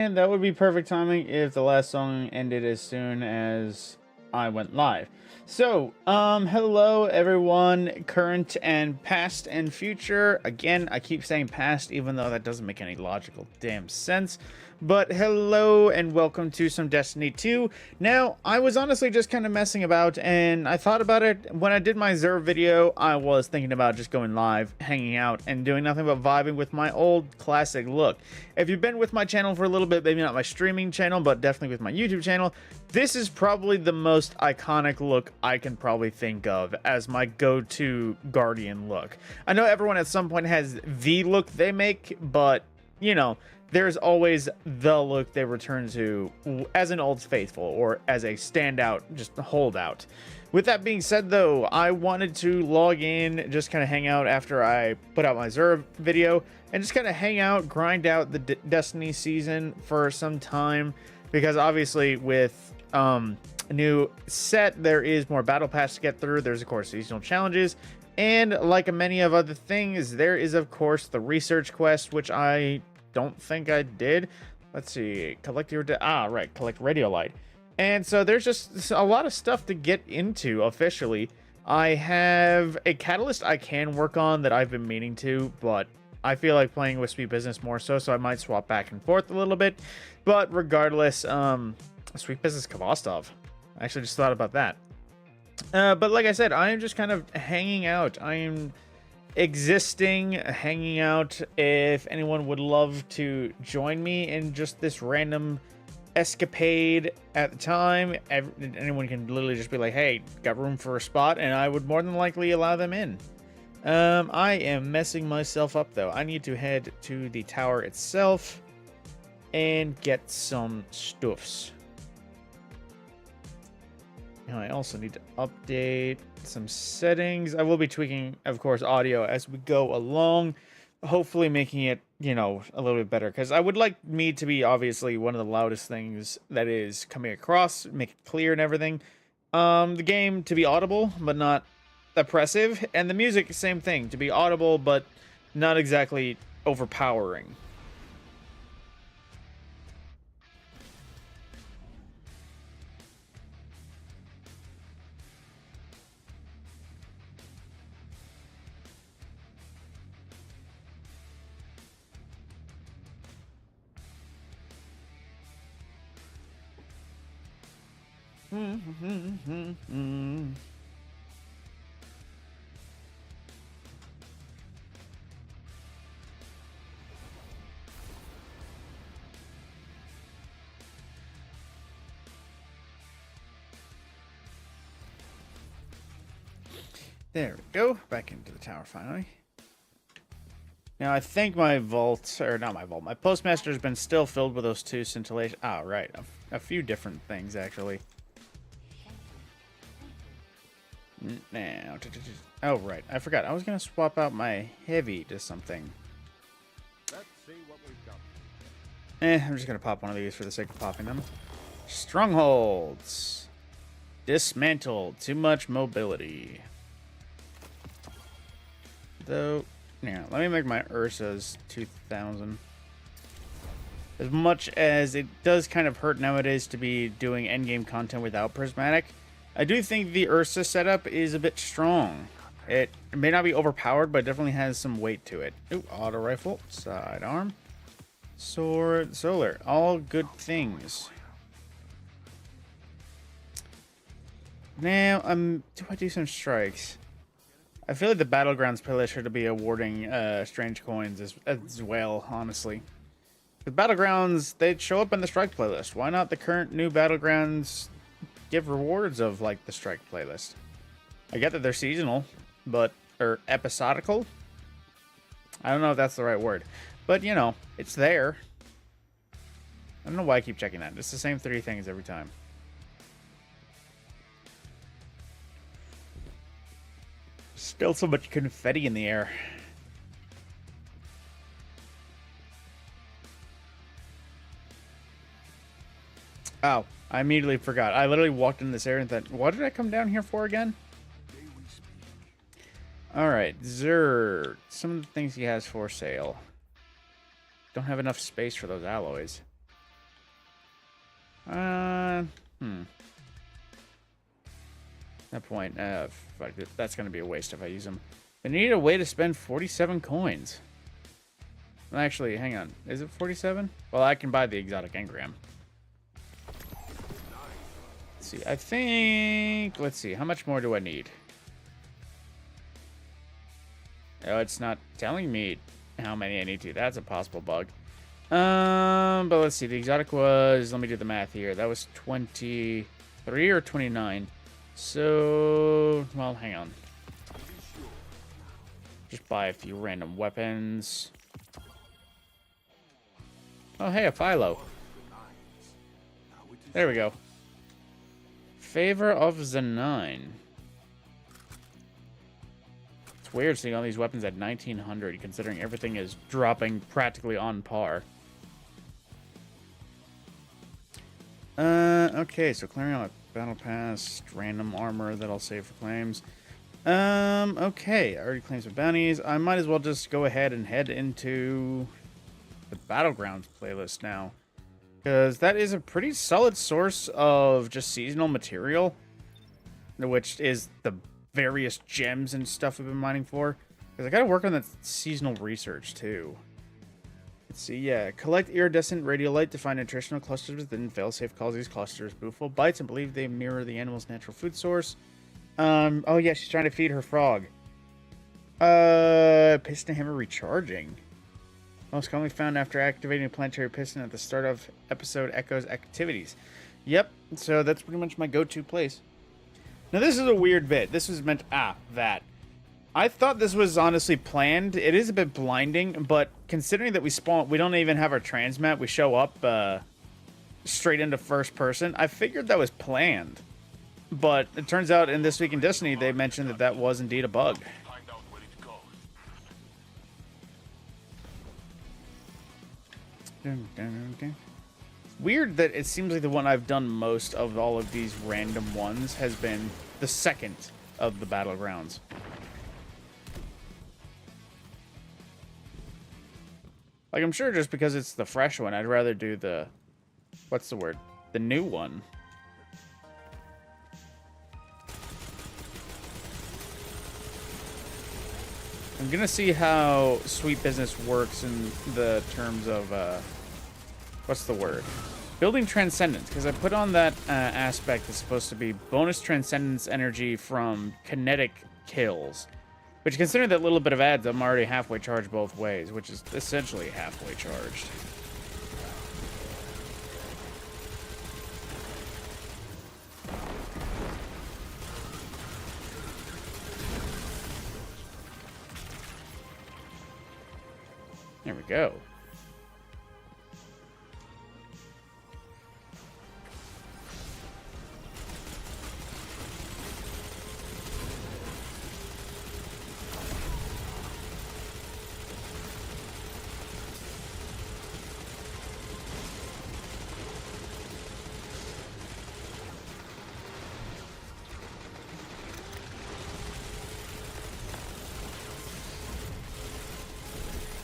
And that would be perfect timing if the last song ended as soon as I went live. So, hello everyone, current and past and future. Again, I keep saying past even though that doesn't make any logical damn sense. But hello and welcome to some Destiny 2. Now, I was honestly just kind of messing about and I thought about it when I did my Zerv video. I was thinking about just going live, hanging out, and doing nothing but vibing with my old classic look. If you've been with my channel for a little bit, maybe not my streaming channel, but definitely with my YouTube channel, this is probably the most iconic look I can probably think of as my go-to Guardian look. I know everyone at some point has the look they make, but, you know, there's always the look they return to as an Old Faithful or as a standout, just holdout. With that being said, though, I wanted to log in, just kind of hang out after I put out my Zerv video, and just kind of hang out, grind out the Destiny season for some time, because obviously with a new set, there is more battle pass to get through. There's, of course, seasonal challenges, and like many of other things, there is, of course, the research quest, which I don't think I did. Let's see, collect your collect Radiolite. And so there's just a lot of stuff to get into officially. I have a catalyst I can work on that I've been meaning to, but I feel like playing with Sweet Business more so I might swap back and forth a little bit. But regardless, Sweet Business Kvostov. I actually just thought about that. But like I said, I am just kind of hanging out. I am existing, hanging out. If anyone would love to join me in just this random escapade at the time, anyone can literally just be like, hey, got room for a spot, and I would more than likely allow them in. I am messing myself up though. I need to head to the tower itself and get some stuffs. And I also need to update some settings. I will be tweaking, of course, audio as we go along, hopefully making it, you know, a little bit better, because I would like me to be obviously one of the loudest things that is coming across, make it clear and everything. The game to be audible but not oppressive, and the music, same thing, to be audible but not exactly overpowering. There we go. Back into the tower finally. Now, I think my vault, or not my vault, my postmaster has been still filled with those two scintillation. Oh, right. A few different things, actually. Now, oh, right. I forgot. I was going to swap out my heavy to something. Let's see what we've got. I'm just going to pop one of these for the sake of popping them. Strongholds. Dismantled. Too much mobility. Though, yeah, let me make my Ursa's 2000. As much as it does kind of hurt nowadays to be doing endgame content without Prismatic, I do think the Ursa setup is a bit strong. It may not be overpowered, but it definitely has some weight to it. Ooh, auto rifle, sidearm, sword, solar, all good things. Now, do I do some strikes? I feel like the Battlegrounds playlist should be awarding strange coins as well, honestly. The Battlegrounds, they show up in the Strike playlist. Why not the current new Battlegrounds give rewards of, like, the Strike playlist? I get that they're seasonal, but, or episodical? I don't know if that's the right word. But, you know, it's there. I don't know why I keep checking that. It's the same 3 things every time. Still so much confetti in the air. Oh, I immediately forgot. I literally walked in this area and thought, what did I come down here for again? Alright, Xur. Some of the things he has for sale. Don't have enough space for those alloys. That point, fuck it, that's gonna be a waste if I use them. I need a way to spend 47 coins. Actually, hang on. Is it 47? Well, I can buy the exotic engram. Let's see. I think... Let's see. How much more do I need? Oh, it's not telling me how many I need to. That's a possible bug. But let's see. The exotic was... Let me do the math here. That was 23 or 29. So... Well, hang on. Just buy a few random weapons. Oh, hey, a Philo. There we go. Favor of the Nine. It's weird seeing all these weapons at 1900, considering everything is dropping practically on par. Okay, so clearing out a battle pass, random armor that I'll save for claims. Okay, I already claimed some bounties. I might as well just go ahead and head into the Battlegrounds playlist now, because that is a pretty solid source of just seasonal material, which is the various gems and stuff we've been mining for. Because I gotta work on that seasonal research too. Let's see, yeah. Collect iridescent radiolite to find nutritional clusters within failsafe. Calls these clusters Booful bites and believe they mirror the animal's natural food source. Oh yeah, she's trying to feed her frog. Piston hammer recharging. Most commonly found after activating a planetary piston at the start of episode Echo's activities. Yep, so that's pretty much my go-to place. Now this is a weird bit. This was meant... that. I thought this was honestly planned. It is a bit blinding, but considering that we don't even have our transmat, we show up straight into first person, I figured that was planned. But it turns out in This Week in Destiny, they mentioned that that was indeed a bug. Weird that it seems like the one I've done most of all of these random ones has been the second of the Battlegrounds. Like, I'm sure just because it's the fresh one, I'd rather do the... What's the word? The new one. I'm gonna see how Sweet Business works in the terms of, what's the word? Building Transcendence, because I put on that aspect that's supposed to be bonus Transcendence energy from kinetic kills. Which, considering that little bit of ads, I'm already halfway charged both ways, which is essentially halfway charged. There we go.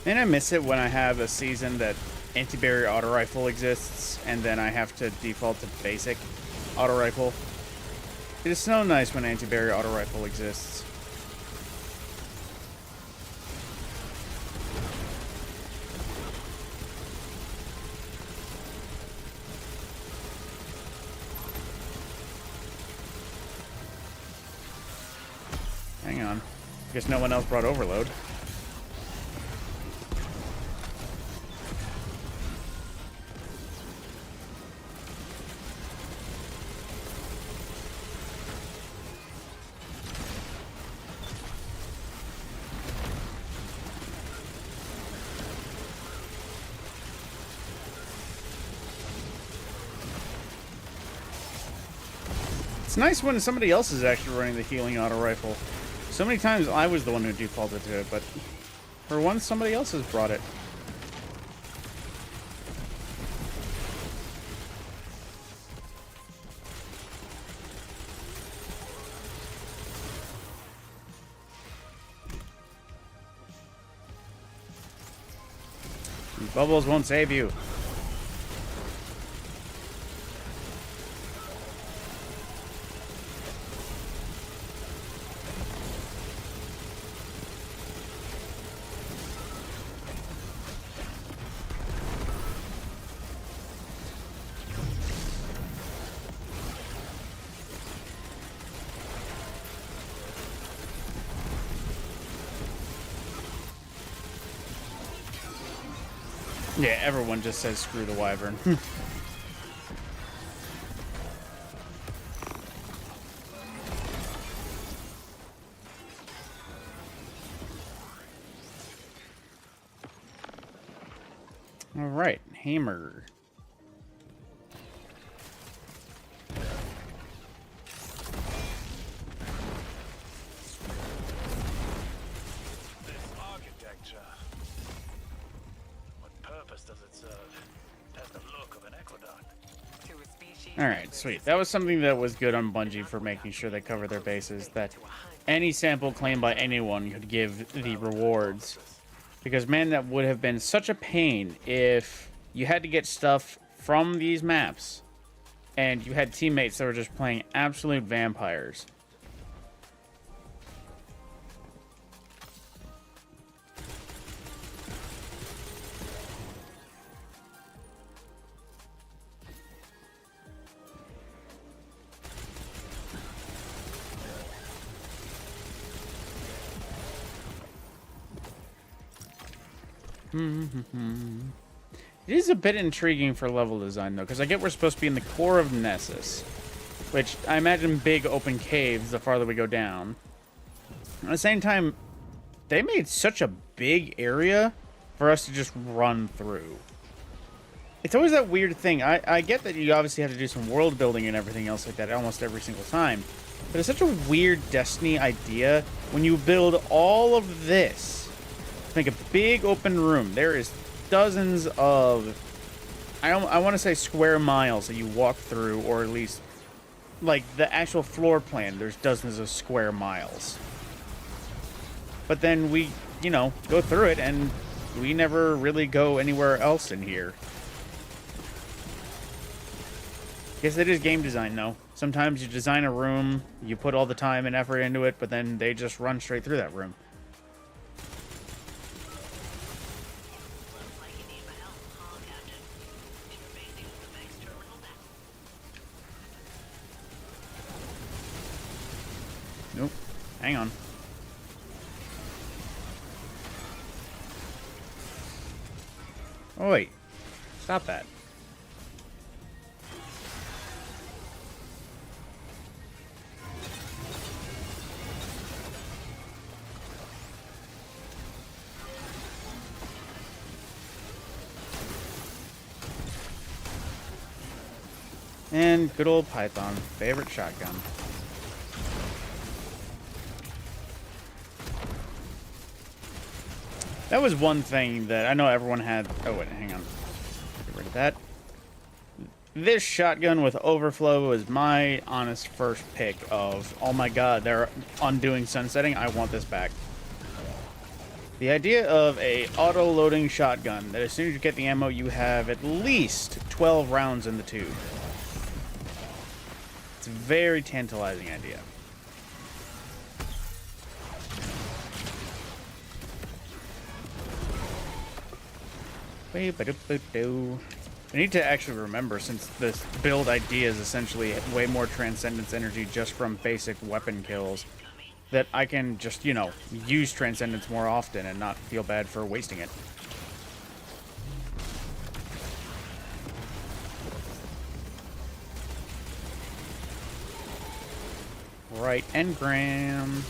And I miss it when I have a season that anti-barrier auto rifle exists, and then I have to default to basic auto rifle. It is so nice when anti-barrier auto rifle exists. Hang on. Guess no one else brought overload. It's nice when somebody else is actually running the healing auto rifle. So many times I was the one who defaulted to it, but for once somebody else has brought it. These bubbles won't save you. Yeah, everyone just says screw the wyvern. All right, hammer. This architecture. What purpose does it serve? It has the look of an aqueduct. All right, sweet. That was something that was good on Bungie for making sure they cover their bases, that any sample claimed by anyone could give the rewards. Because, man, that would have been such a pain if you had to get stuff from these maps and you had teammates that were just playing absolute vampires. It is a bit intriguing for level design, though, because I get we're supposed to be in the core of Nessus, which I imagine big open caves the farther we go down. At the same time, they made such a big area for us to just run through. It's always that weird thing. I get that you obviously have to do some world building and everything else like that almost every single time, but it's such a weird Destiny idea when you build all of this. Make a big open room. There is dozens of, I want to say square miles that you walk through, or at least like the actual floor plan. There's dozens of square miles. But then we, you know, go through it and we never really go anywhere else in here. Guess it is game design, though. Sometimes you design a room, you put all the time and effort into it, but then they just run straight through that room. Nope. Hang on. Oh, wait. Stop that. And good old Python. Favorite shotgun. That was one thing that I know everyone had. Oh, wait, hang on. Get rid of that. This shotgun with overflow was my honest first pick of, oh my god, they're undoing sunsetting. I want this back. The idea of a auto-loading shotgun that as soon as you get the ammo, you have at least 12 rounds in the tube. It's a very tantalizing idea. I need to actually remember, since this build idea is essentially way more Transcendence energy just from basic weapon kills, that I can just, you know, use Transcendence more often and not feel bad for wasting it. Right, engram.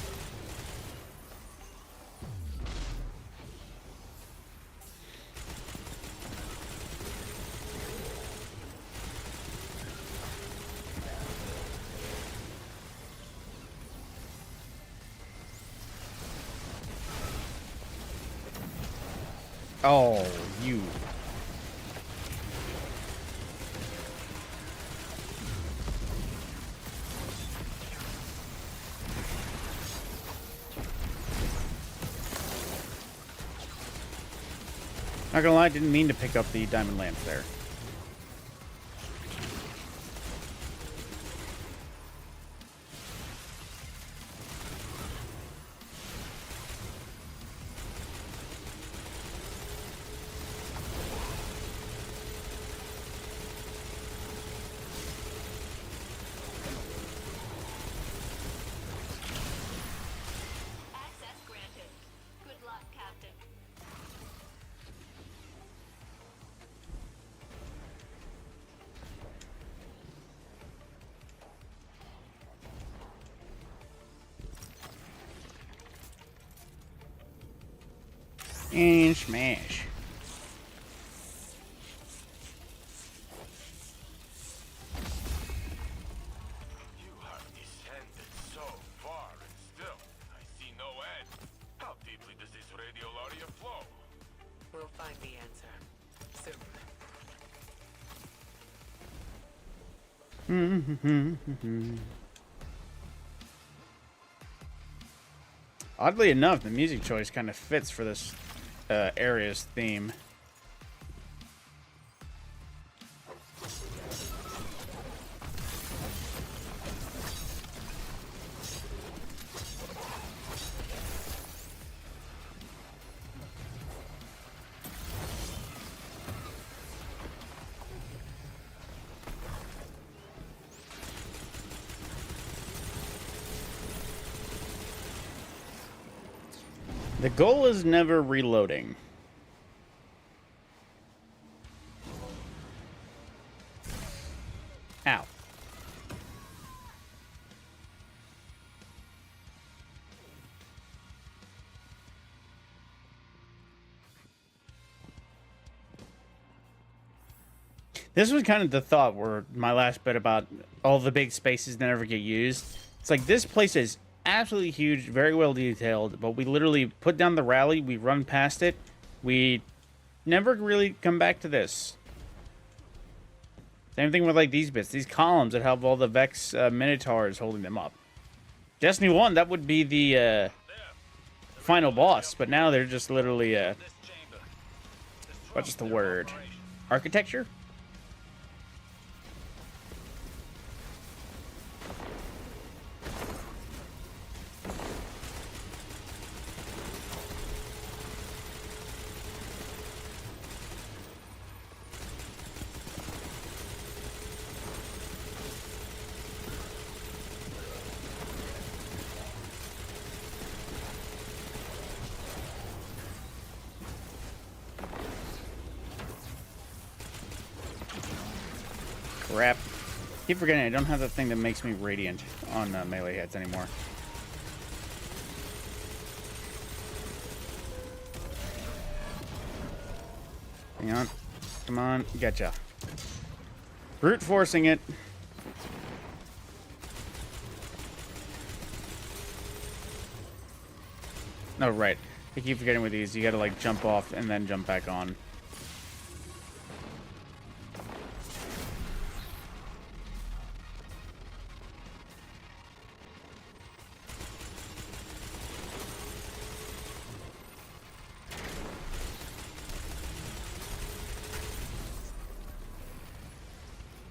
Oh, you. Not gonna lie, didn't mean to pick up the diamond lamp there. And smash. You have descended so far, and still, I see no end. How deeply does this radiolaria flow? We'll find the answer. Soon. Oddly enough, the music choice kind of fits for this area's theme. The goal is never reloading. Ow. This was kind of the thought where my last bit about all the big spaces that never get used. It's like this place is absolutely huge, very well detailed, but we literally put down the rally, we run past it, we never really come back to this. Same thing with like these bits, these columns that have all the Vex Minotaurs holding them up. Destiny 1, that would be the final boss, but now they're just literally, what's the word? Architecture? Crap. Keep forgetting I don't have the thing that makes me radiant on melee hits anymore. Hang on. Come on. Gotcha. Brute forcing it. Oh, right. I keep forgetting with these. You gotta, like, jump off and then jump back on.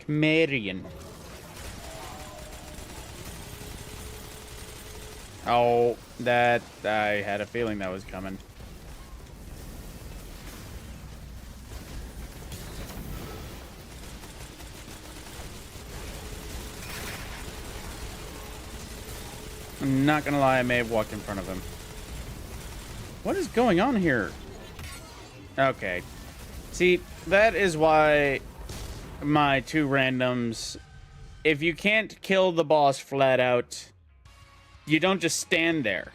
Marion. Oh, that I had a feeling that was coming. I'm not gonna lie, I may have walked in front of him. What is going on here? Okay. See, that is why my two randoms, if you can't kill the boss flat out, you don't just stand there.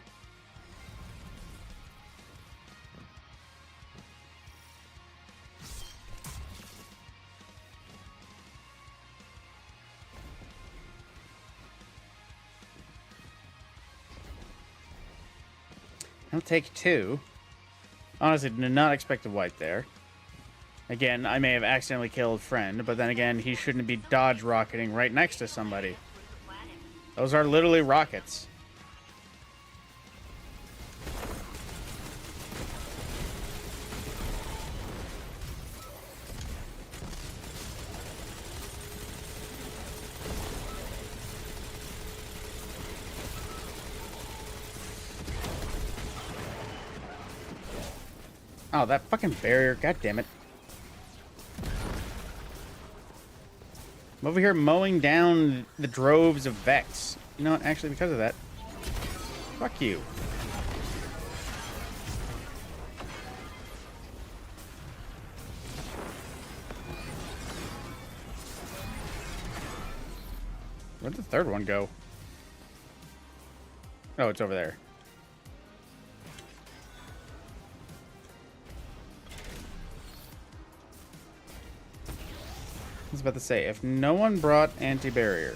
I'll take two. Honestly, did not expect a wipe there. Again, I may have accidentally killed friend, but then again, he shouldn't be dodge rocketing right next to somebody. Those are literally rockets. Oh, that fucking barrier. God damn it. I'm over here mowing down the droves of Vex. You know what? Actually, because of that. Fuck you. Where'd the third one go? Oh, it's over there. was about to say, if no one brought anti-barrier.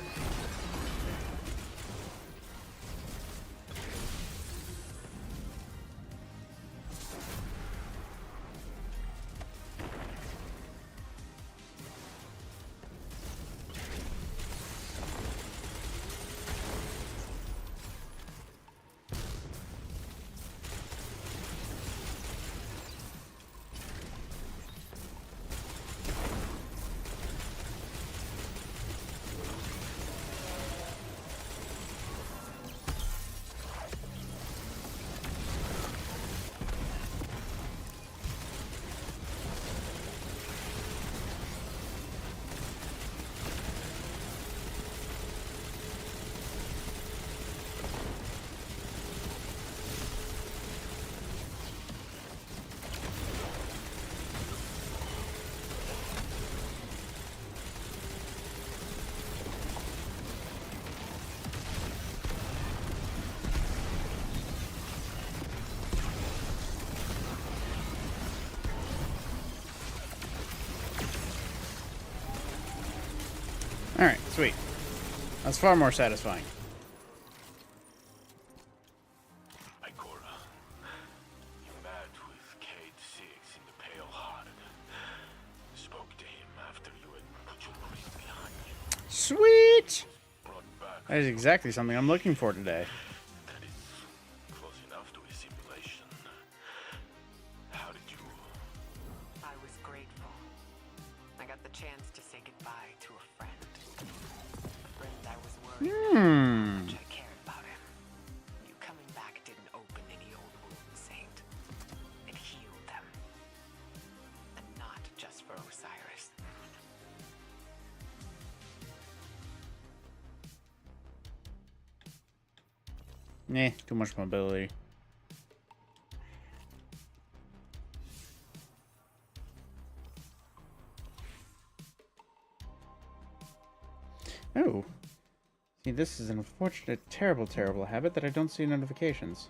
Alright, sweet. That's far more satisfying. Ikora, you met with Cade Six in the Pale Heart. Spoke to him after you had put your marine behind you. Sweet! Brought back That is exactly something I'm looking for today. that is close enough to a simulation. How did you... I was grateful. I got the chance to say goodbye to a friend. A friend I was worried how much I cared about him. You coming back didn't open any old wounds, Saint. It healed them. And not just for Osiris. Too much mobility. Oh. See, this is an unfortunate, terrible, terrible habit that I don't see notifications.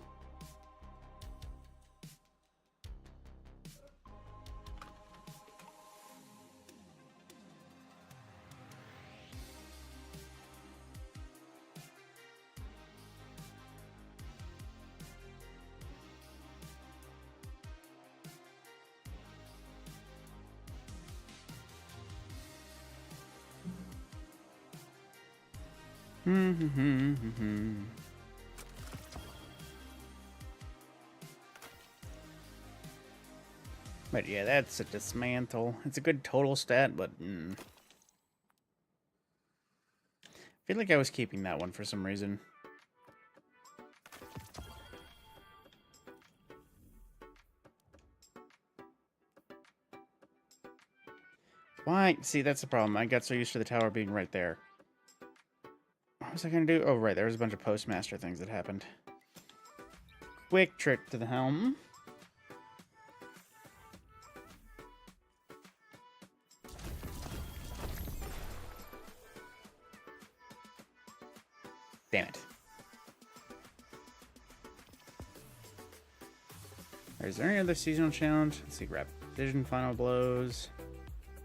But yeah, that's a dismantle. It's a good total stat, but I feel like I was keeping that one for some reason. Why? See, that's the problem. I got so used to the tower being right there. What was I gonna do? Oh, right, there was a bunch of postmaster things that happened. Quick trip to the helm. Damn it. Is there any other seasonal challenge? Let's see, grab Vision Final Blows.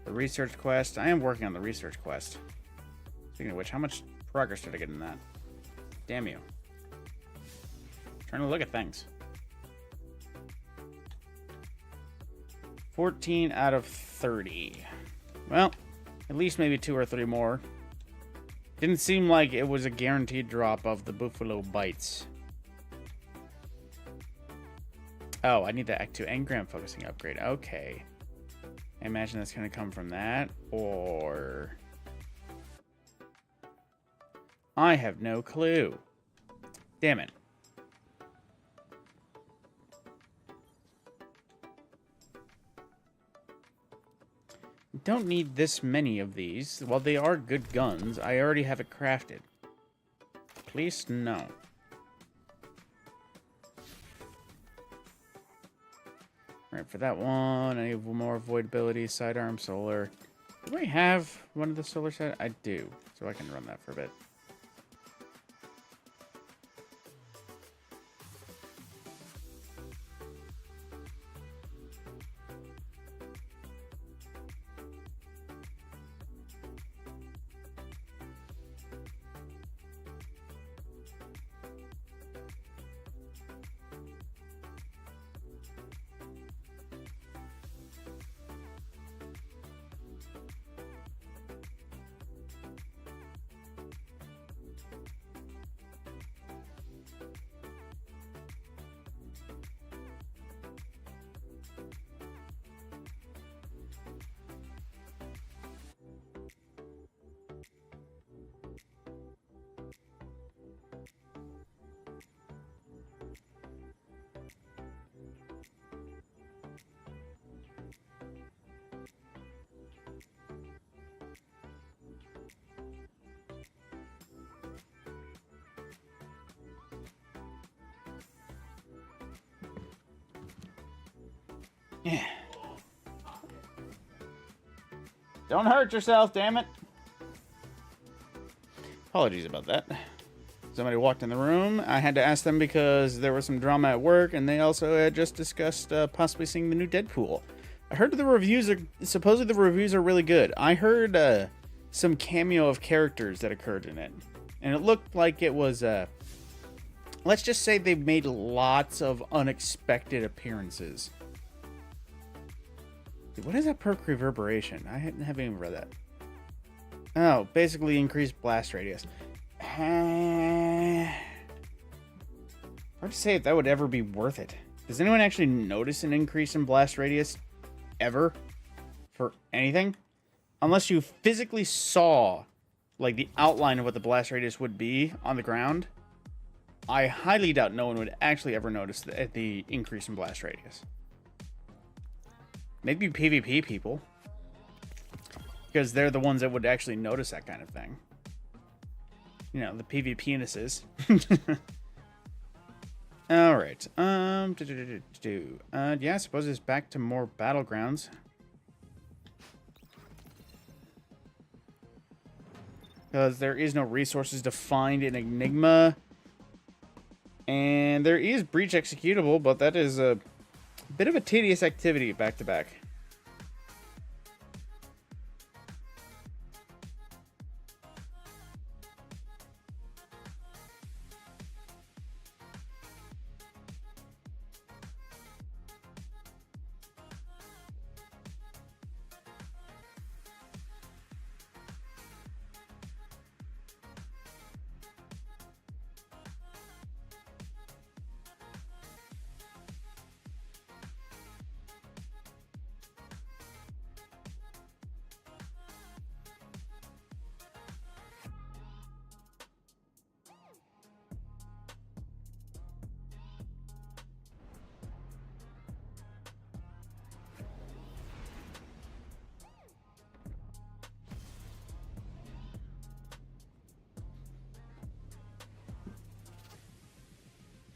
The research quest. I am working on the research quest. Speaking of which, how much progress did I get in that? Damn you. Trying to look at things. 14 out of 30. Well, at least maybe 2 or 3 more. Didn't seem like it was a guaranteed drop of the Buffalo Bites. Oh, I need the Act 2 engram focusing upgrade. Okay. I imagine that's going to come from that, or... I have no clue. Damn it. Don't need this many of these. While they are good guns, I already have it crafted. Please, no. Right, for that one, I need more avoidability, sidearm, solar. Do I have one of the solar set? I do, so I can run that for a bit. Yeah. Don't hurt yourself, damn it. Apologies about that. Somebody walked in the room. I had to ask them because there was some drama at work, and they also had just discussed possibly seeing the new Deadpool. I heard the reviews are supposedly the reviews are really good. I heard some cameo of characters that occurred in it, and it looked like it was let's just say they made lots of unexpected appearances. What is that perk reverberation? I haven't even read that. Oh, basically increased blast radius. Hard to say if that would ever be worth it. Does anyone actually notice an increase in blast radius ever for anything? Unless you physically saw like the outline of what the blast radius would be on the ground, I highly doubt no one would actually ever notice the increase in blast radius. Maybe PvP people, because they're the ones that would actually notice that kind of thing. You know, the PvP-nuses. All right. Yeah, I suppose it's back to more battlegrounds. Because there is no resources to find an Enigma. And there is Breach executable, but that is a bit of a tedious activity back to back.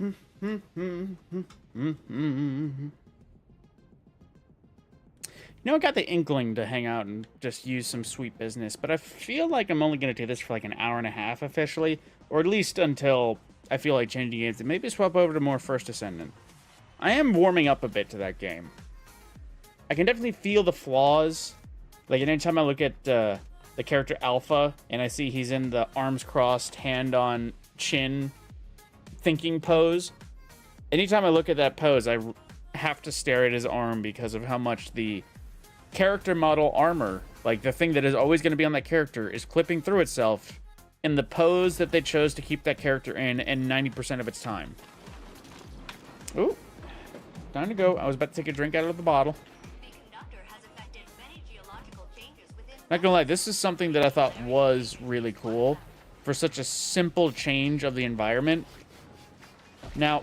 You know, I got the inkling to hang out and just use some sweet business, but I feel like I'm only going to do this for like an hour and a half officially, or at least until I feel like changing games and maybe swap over to more First Ascendant. I am warming up a bit to that game. I can definitely feel the flaws. Like, anytime I look at the character Alpha and I see he's in the arms crossed, hand on chin thinking pose, anytime I look at that pose, I have to stare at his arm because of how much the character model armor, like the thing that is always going to be on that character, is clipping through itself in the pose that they chose to keep that character in 90% of its time. Ooh, time to go. I was about to take a drink out of the bottle. Not gonna lie, this is something that I thought was really cool for such a simple change of the environment. Now,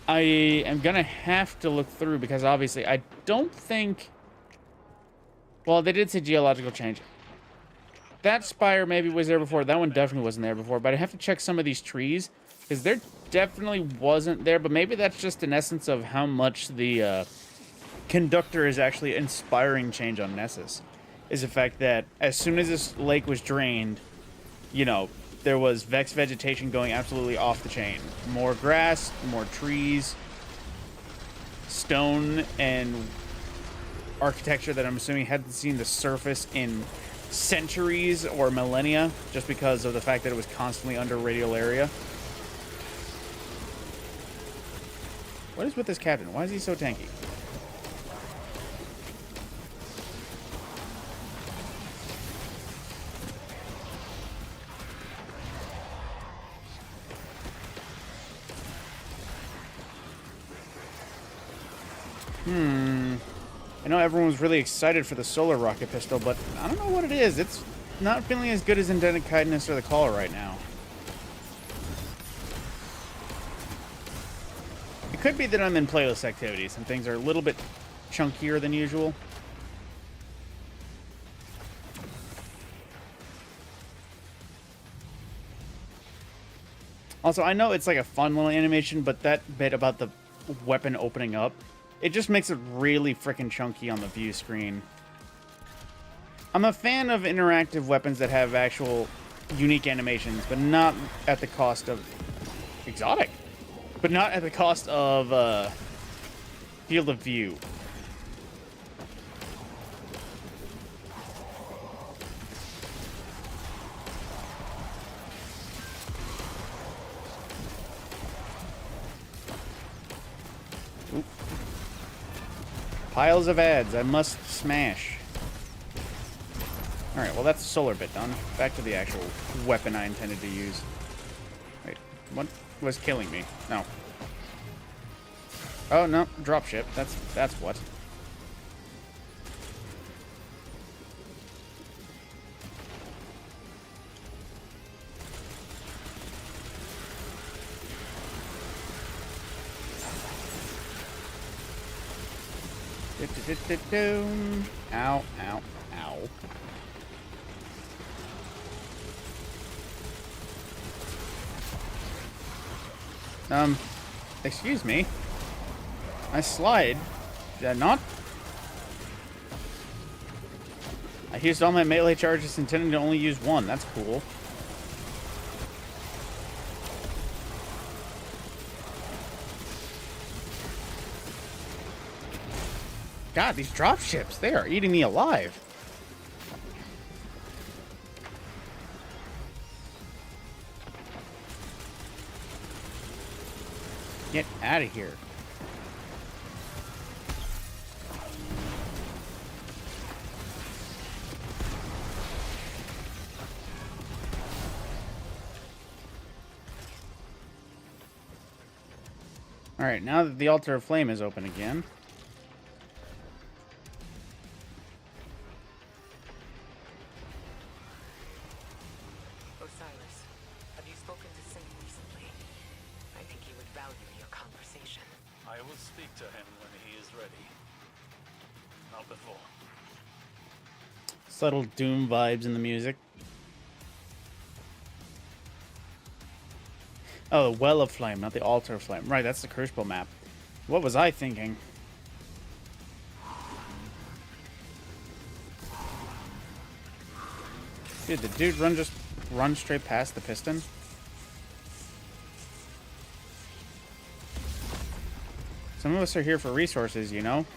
I am gonna have to look through because obviously I don't think... Well, they did say geological change. That spire maybe was there before. That one definitely wasn't there before. But I have to check some of these trees because there definitely wasn't there. But maybe that's just an essence of how much the conductor is actually inspiring change on Nessus. Is the fact that as soon as this lake was drained, you know, there was Vex vegetation going absolutely off the chain. More grass, more trees, stone, and architecture that I'm assuming hadn't seen the surface in centuries or millennia, just because of the fact that it was constantly under radial area. What is with this captain? Why is he so tanky? I know everyone was really excited for the solar rocket pistol, but I don't know what it is. It's not feeling as good as Indented Kindness or the Caller right now. It could be that I'm in playlist activities and things are a little bit chunkier than usual. Also, I know it's like a fun little animation, but that bit about the weapon opening up It just makes it really freaking chunky on the view screen. I'm a fan of interactive weapons that have actual unique animations, but not at the cost of... Exotic! But not at the cost of, field of view. Oop. Piles of ads I must smash. Alright, well that's the solar bit done. Back to the actual weapon I intended to use. Wait, what was killing me? No. Oh, no, dropship. That's what. Ow, ow, ow. Excuse me. I slide. Did I not? I used all my melee charges intending to only use one. That's cool. God, these dropships, they are eating me alive. Get out of here. Alright, now that the Altar of Flame is open again. Osiris, have you spoken to Saint recently? I think he would value your conversation. I will speak to him when he is ready. Not before. Subtle Doom vibes in the music. Oh, the Well of Flame, not the Altar of Flame. Right, that's the Crucible map. What was I thinking? Dude, the dude just run straight past the piston? Some of us are here for resources, you know?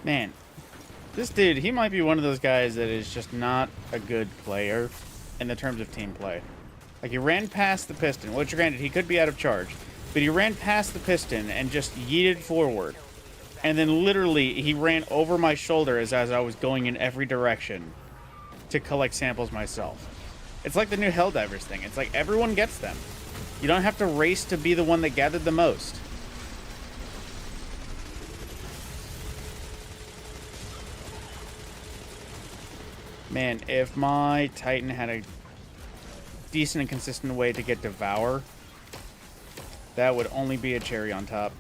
Man, this dude, he might be one of those guys that is just not a good player in the terms of team play. Like, he ran past the piston, which granted, he could be out of charge, but he ran past the piston and just yeeted forward. And then literally, he ran over my shoulder as I was going in every direction to collect samples myself. It's like the new Helldivers thing. It's like everyone gets them. You don't have to race to be the one that gathered the most. Man, if my Titan had a decent and consistent way to get Devour, that would only be a cherry on top.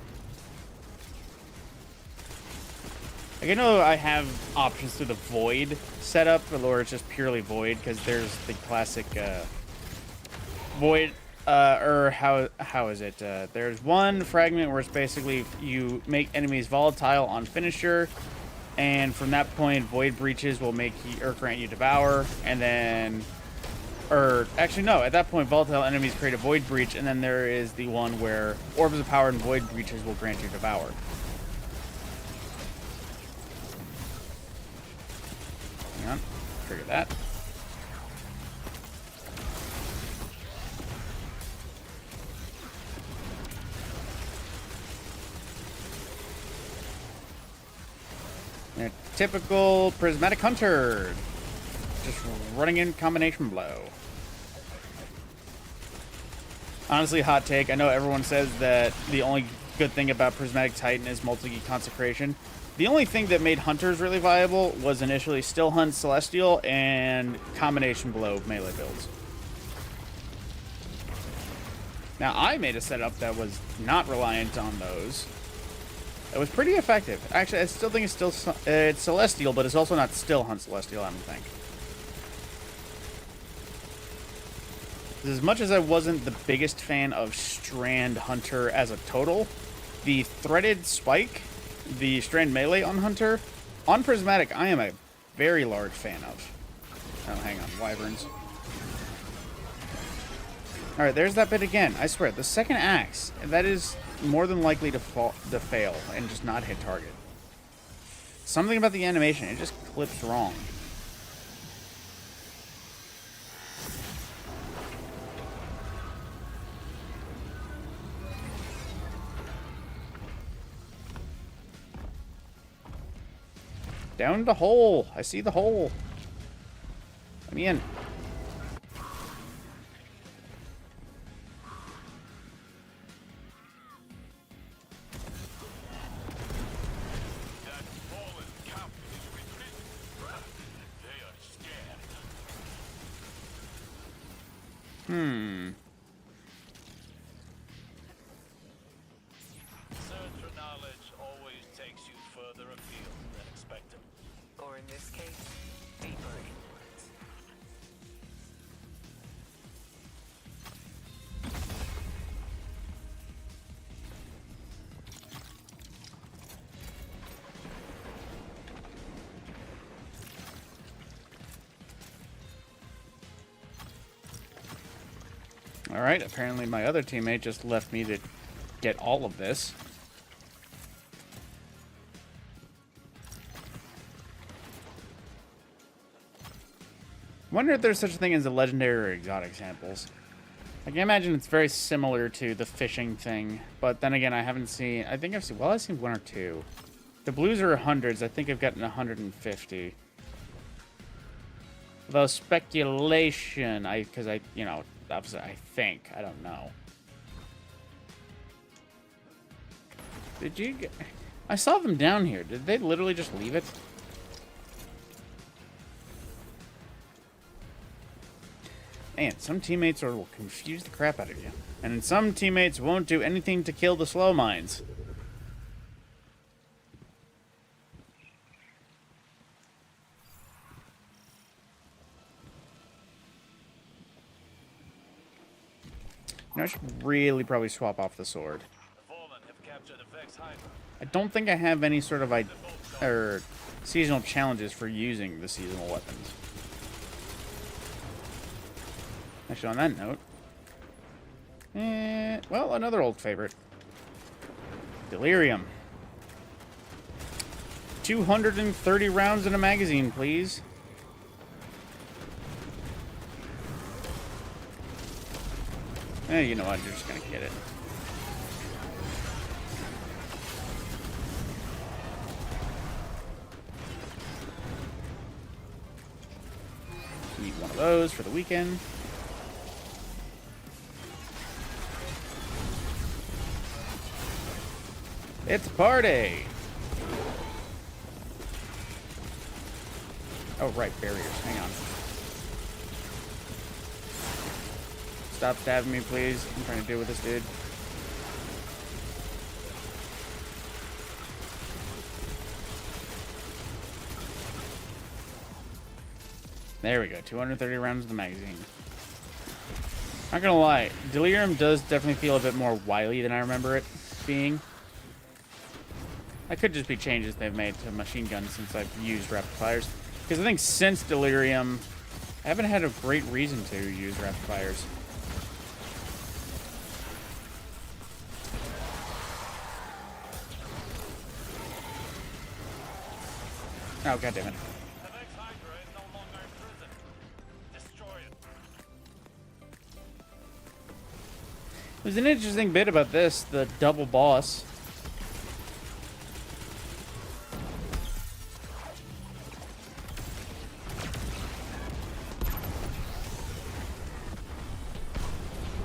Like, I know I have options through the Void setup, or it's just purely Void, because there's the classic Void, or how is it? There's one fragment where it's basically you make enemies volatile on finisher, and from that point, Void Breaches will make you, or grant you Devour, and then, or actually no, at that point, volatile enemies create a Void Breach, and then there is the one where Orbs of Power and Void Breaches will grant you Devour. Hang on, trigger that. A typical Prismatic Hunter. Just running in combination blow. Honestly, hot take. I know everyone says that the only good thing about Prismatic Titan is multi-consecration. The only thing that made Hunters really viable was initially Still Hunt Celestial and combination blow melee builds. Now, I made a setup that was not reliant on those. It was pretty effective. Actually, I still think it's Celestial, but it's also not still Hunt Celestial, I don't think. As much as I wasn't the biggest fan of Strand Hunter as a total, the Threaded Spike, the Strand Melee on Hunter, on Prismatic, I am a very large fan of. Oh, hang on, Wyverns. Alright, there's that bit again. I swear, the second axe, that is more than likely to fail and just not hit target. Something about the animation, it just clips wrong. Down the hole. I see the hole. Let me in. Search for knowledge always takes you further afield than expected. Or in this case, deeper inwards. Alright, apparently my other teammate just left me to get all of this. Wonder if there's such a thing as a legendary or exotic samples. I can imagine it's very similar to the fishing thing, but then again, I haven't seen... I think I've seen... Well, I've seen one or two. The blues are hundreds. I think I've gotten 150. Though speculation, because I, you know, obviously I think. I don't know. Did you get... I saw them down here. Did they literally just leave it? Man, some teammates will confuse the crap out of you. And some teammates won't do anything to kill the slow mines. You know, I should really probably swap off the sword. The Fallen have captured the Vex Hydra. I don't think I have any sort of seasonal challenges for using the seasonal weapons. Actually, on that note, well, another old favorite. Delirium. 230 rounds in a magazine, please. You know what? You're just gonna get it. Eat one of those for the weekend. It's a party! Oh, right, barriers. Hang on. Stop stabbing me, please. I'm trying to deal with this dude. There we go. 230 rounds in the magazine. Not gonna lie, Delirium does definitely feel a bit more wily than I remember it being. That could just be changes they've made to machine guns since I've used rapid fires. Because I think since Delirium, I haven't had a great reason to use rapid fires. Oh, goddammit. The Vex Hydra is no longer in prison. Destroy it. There's an interesting bit about this, the double boss.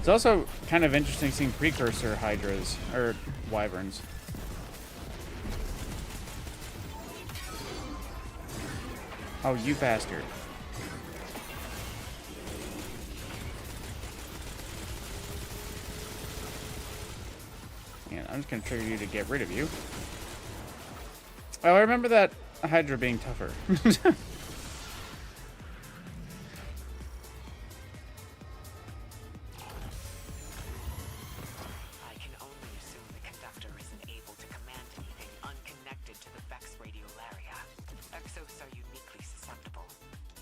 It's also kind of interesting seeing precursor hydras, or wyverns. Oh, you bastard. I'm just gonna trigger you to get rid of you. Oh, I remember that Hydra being tougher. I can only assume the conductor isn't able to command anything unconnected to the Vex radiolaria. Exos are uniquely susceptible,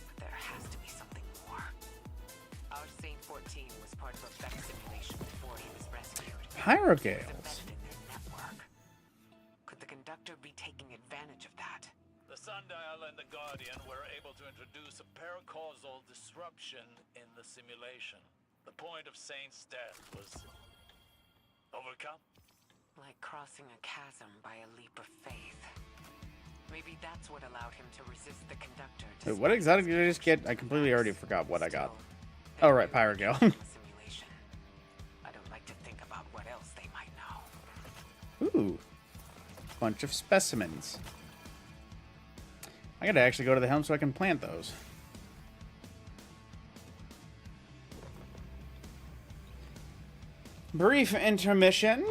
but there has to be something more. Our Saint 14 was part of a Vex simulation before he was rescued. Pyrogales. Embedded in their network. Could the conductor be taking advantage of that? The Sundial and the Guardian were able to introduce a paracausal disruption in the simulation. The point of Saint's death was overcome. Like crossing a chasm by a leap of faith. Maybe that's what allowed him to resist the conductor. Wait, what exotic did I just get? I completely already forgot what I got. Oh, right, Pyrogale. Simulation. I don't like to think about what else they might know. Ooh. Bunch of specimens. I gotta actually go to the helm so I can plant those. Brief intermission.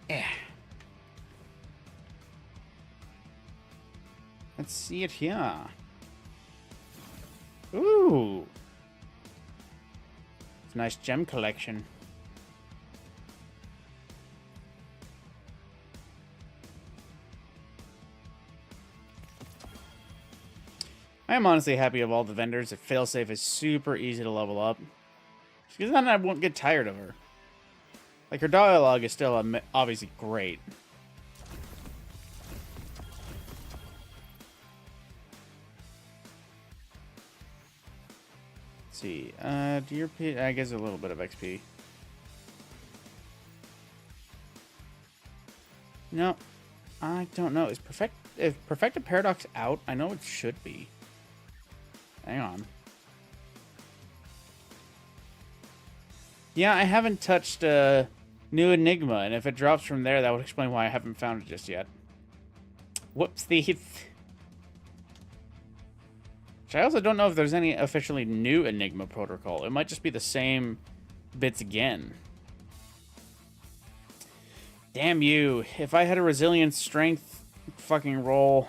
Yeah. Let's see it here. Ooh. It's a nice gem collection. I am honestly happy of all the vendors. That Failsafe is super easy to level up. Because then I won't get tired of her. Like, her dialogue is still obviously great. Let's see. DRP, I guess a little bit of XP. No, I don't know. Is Perfected Paradox out? I know it should be. Hang on. Yeah, I haven't touched New Enigma, and if it drops from there, that would explain why I haven't found it just yet. Whoops, Which I also don't know if there's any officially new Enigma protocol. It might just be the same bits again. Damn you. If I had a resilience strength fucking roll...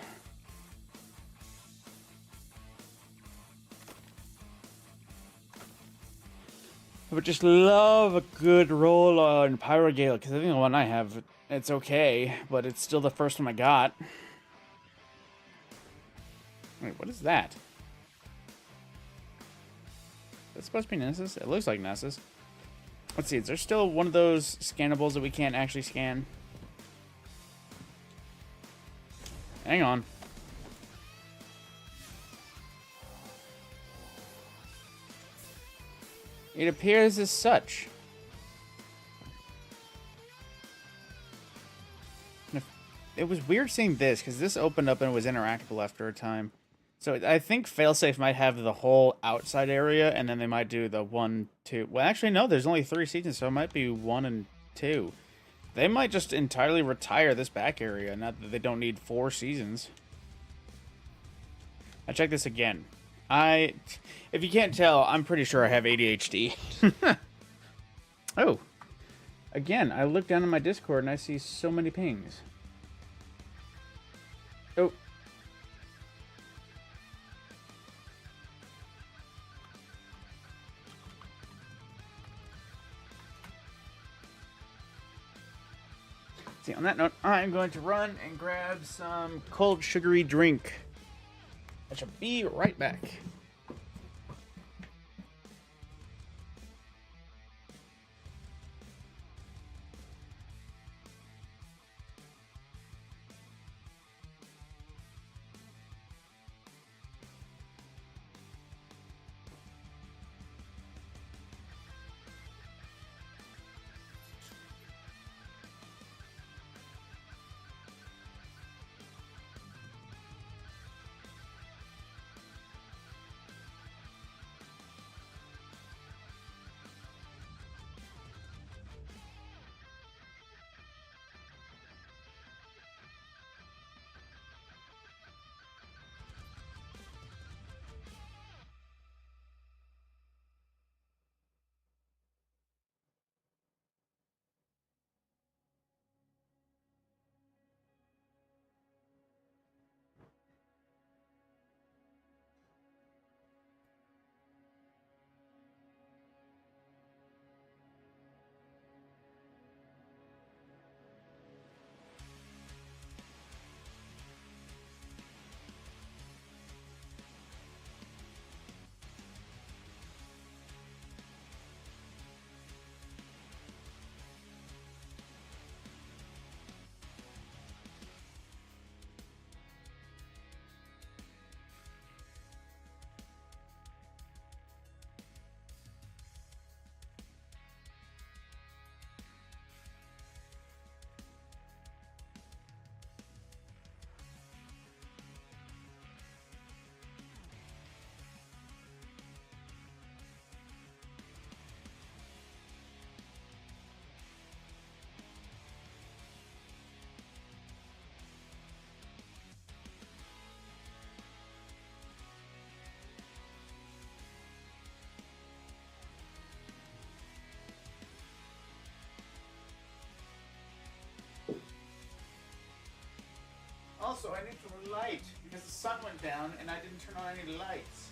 I would just love a good roll on Pyrogale, because I think the one I have, it's okay, but it's still the first one I got. Wait, what is that? Is that supposed to be Nessus? It looks like Nessus. Let's see, is there still one of those scannables that we can't actually scan? Hang on. It appears as such. It was weird seeing this, because this opened up and was interactable after a time. So I think Failsafe might have the whole outside area, and then they might do the 1, 2... Well, actually, no, there's only 3 seasons, so it might be 1 and 2. They might just entirely retire this back area, not that they don't need 4 seasons. I check this again. If you can't tell, I'm pretty sure I have ADHD. Oh. Again, I look down in my Discord and I see so many pings. Oh. See, on that note, I'm going to run and grab some cold sugary drink. I shall be right back. Also, I need to light because the sun went down and I didn't turn on any lights.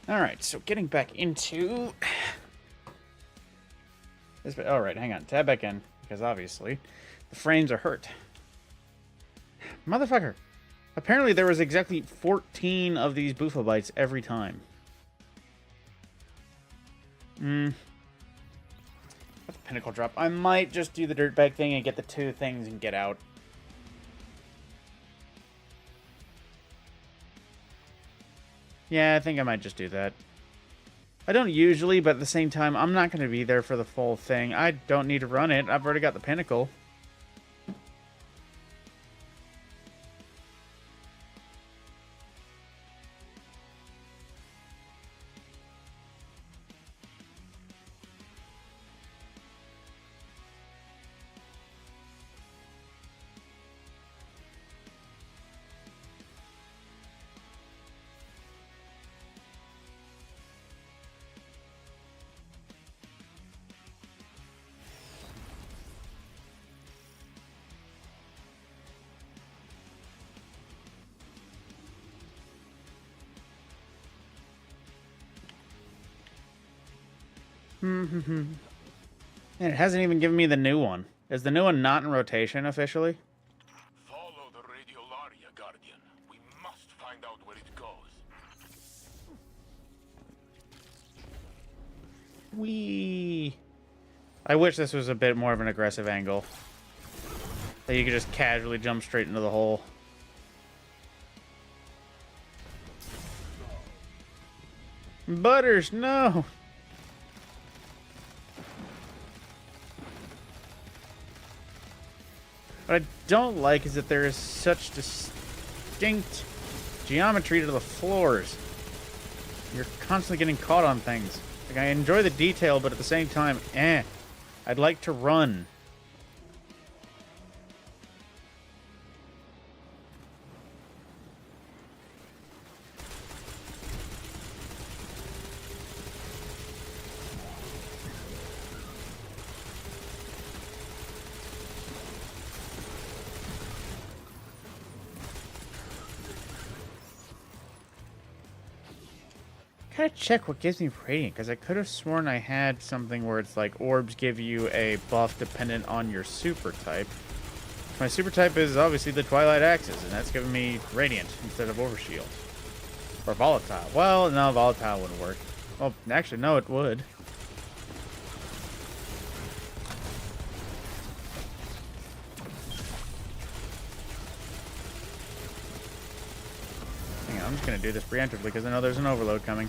All right, so getting back into this. All right, hang on. Tab back in because obviously the frames are hurt. Motherfucker. Apparently there was exactly 14 of these Buffa bites every time. That's a pinnacle drop. I might just do the dirtbag thing and get the 2 things and get out. Yeah, I think I might just do that. I don't usually, but at the same time, I'm not going to be there for the full thing. I don't need to run it. I've already got the pinnacle. And it hasn't even given me the new one. Is the new one not in rotation officially? Follow the Radiolaria, Guardian. We must find out where it goes. Whee! I wish this was a bit more of an aggressive angle. That you could just casually jump straight into the hole. Butters, no! What I don't like is that there is such distinct geometry to the floors. You're constantly getting caught on things. Like, I enjoy the detail, but at the same time, I'd like to run. Gotta check what gives me radiant, because I could have sworn I had something where it's like orbs give you a buff dependent on your super type. My super type is obviously the Twilight Axis, and that's giving me radiant instead of overshield. Or volatile. Well, no, volatile wouldn't work. Well, actually, no, it would. Hang on, I'm just gonna do this preemptively because I know there's an overload coming.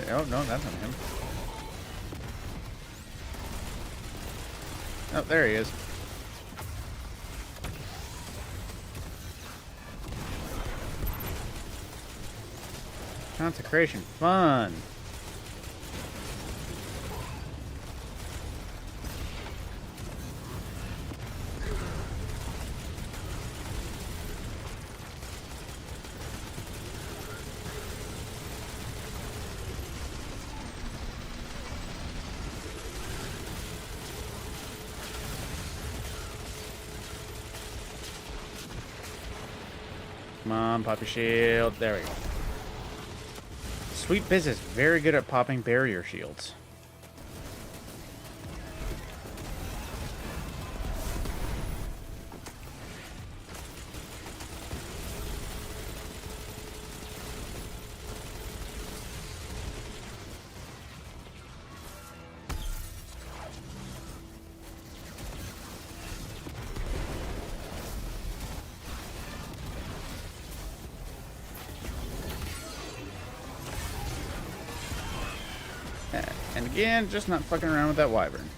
Oh, no, that's not him. Oh, there he is. Consecration. Fun. Come on, pop your shield. There we go. Sweet Biz is very good at popping barrier shields. And again, just not fucking around with that wyvern.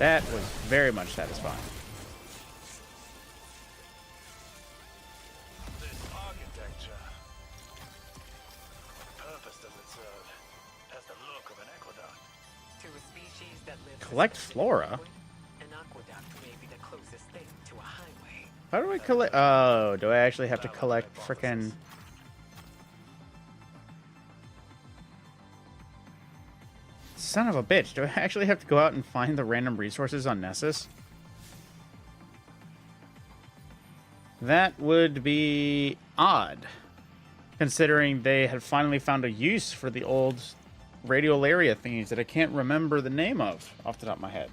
That was very much satisfying. This architecture, what purpose does it serve? It has the look of an aqueduct. To a species that lives Collect in a flora? liquid, an aqueduct may be the closest thing to a highway. How do I collect? Oh, do I actually have to collect frickin'... Son of a bitch. Do I actually have to go out and find the random resources on Nessus? That would be odd, considering they had finally found a use for the old radiolaria thingies that I can't remember the name of off the top of my head.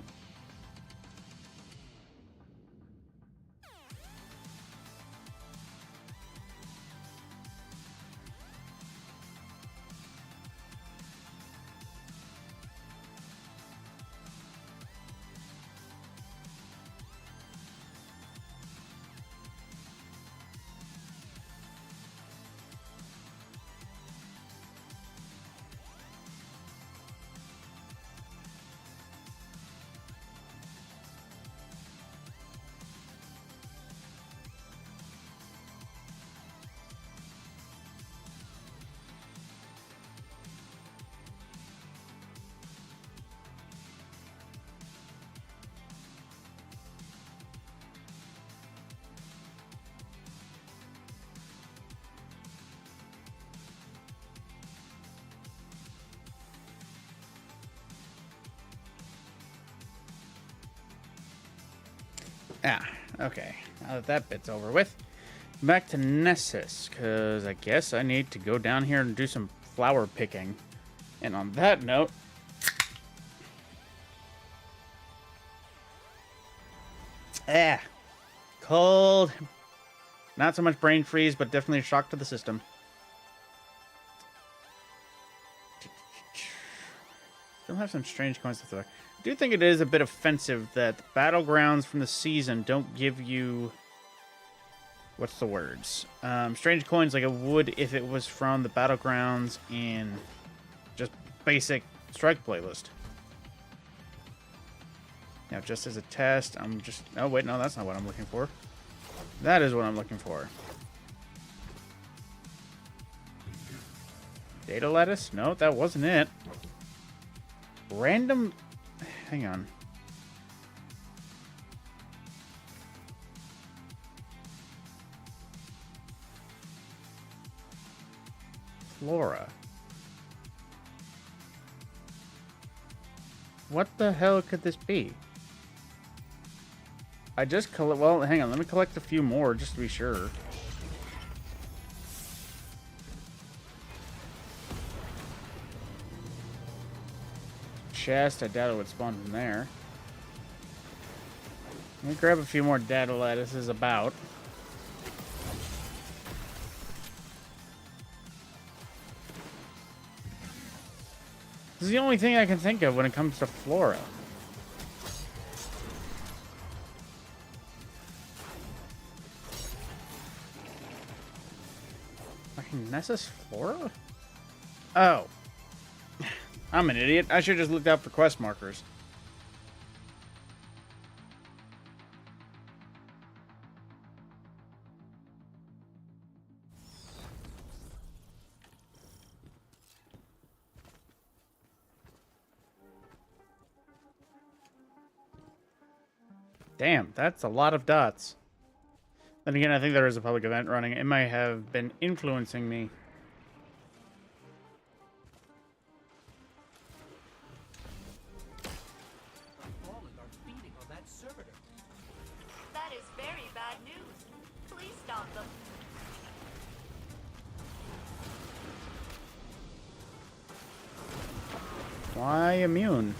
Ah, okay. Now that that bit's over with, back to Nessus, because I guess I need to go down here and do some flower picking. And on that note... Cold. Not so much brain freeze, but definitely a shock to the system. Still have some strange coins to throw. I do think it is a bit offensive that battlegrounds from the season don't give you... What's the words? Strange coins like it would if it was from the battlegrounds in just basic strike playlist. Now, just as a test, I'm just... Oh, wait, no, that's not what I'm looking for. That is what I'm looking for. Data lattice? No, that wasn't it. Random... Hang on. Flora. What the hell could this be? I just collect... Well, hang on. Let me collect a few more just to be sure. Chest. I doubt it would spawn from there. Let me grab a few more data lattices about. This is the only thing I can think of when it comes to flora. Fucking Nessus flora? Oh. I'm an idiot. I should have just looked out for quest markers. Damn, that's a lot of dots. Then again, I think there is a public event running. It might have been influencing me. That is very bad news. Please stop them. Why immune?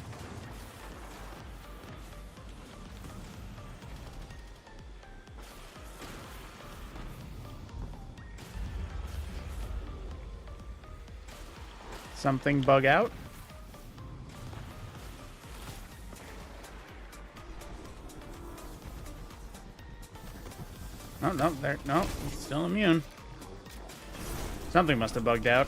Something bug out? Oh, no, there, no, it's still immune. Something must have bugged out.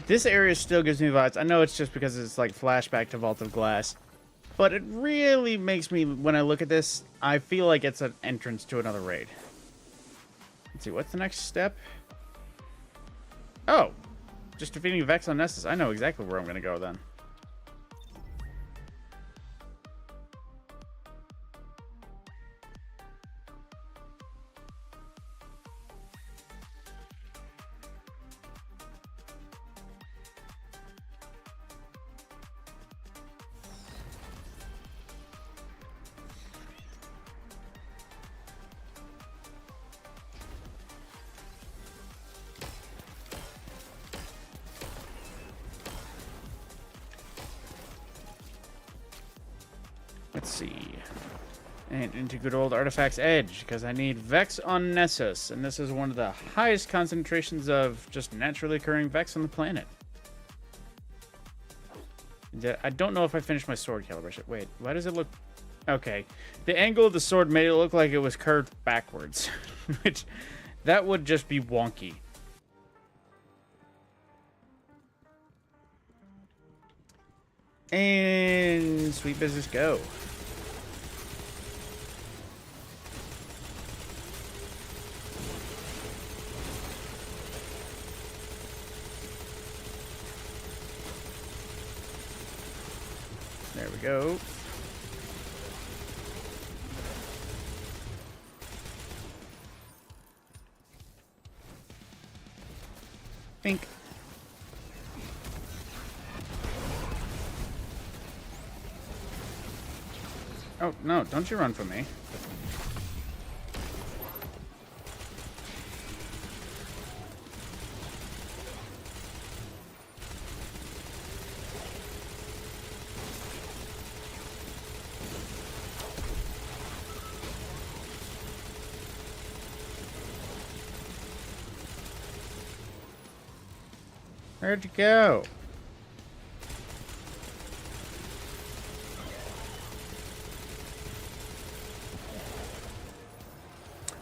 This area still gives me vibes. I know it's just because it's like flashback to Vault of Glass. But it really makes me, when I look at this, I feel like it's an entrance to another raid. Let's see, what's the next step? Oh, just defeating Vex on Nessus. I know exactly where I'm going to go then. Let's see. And into good old Artifact's Edge, because I need Vex on Nessus, and this is one of the highest concentrations of just naturally occurring Vex on the planet. I don't know if I finished my sword calibration. Wait, why does it look... Okay. The angle of the sword made it look like it was curved backwards, which that would just be wonky. And sweet business go. There we go. Think. Oh, no, don't you run from me. Where'd you go?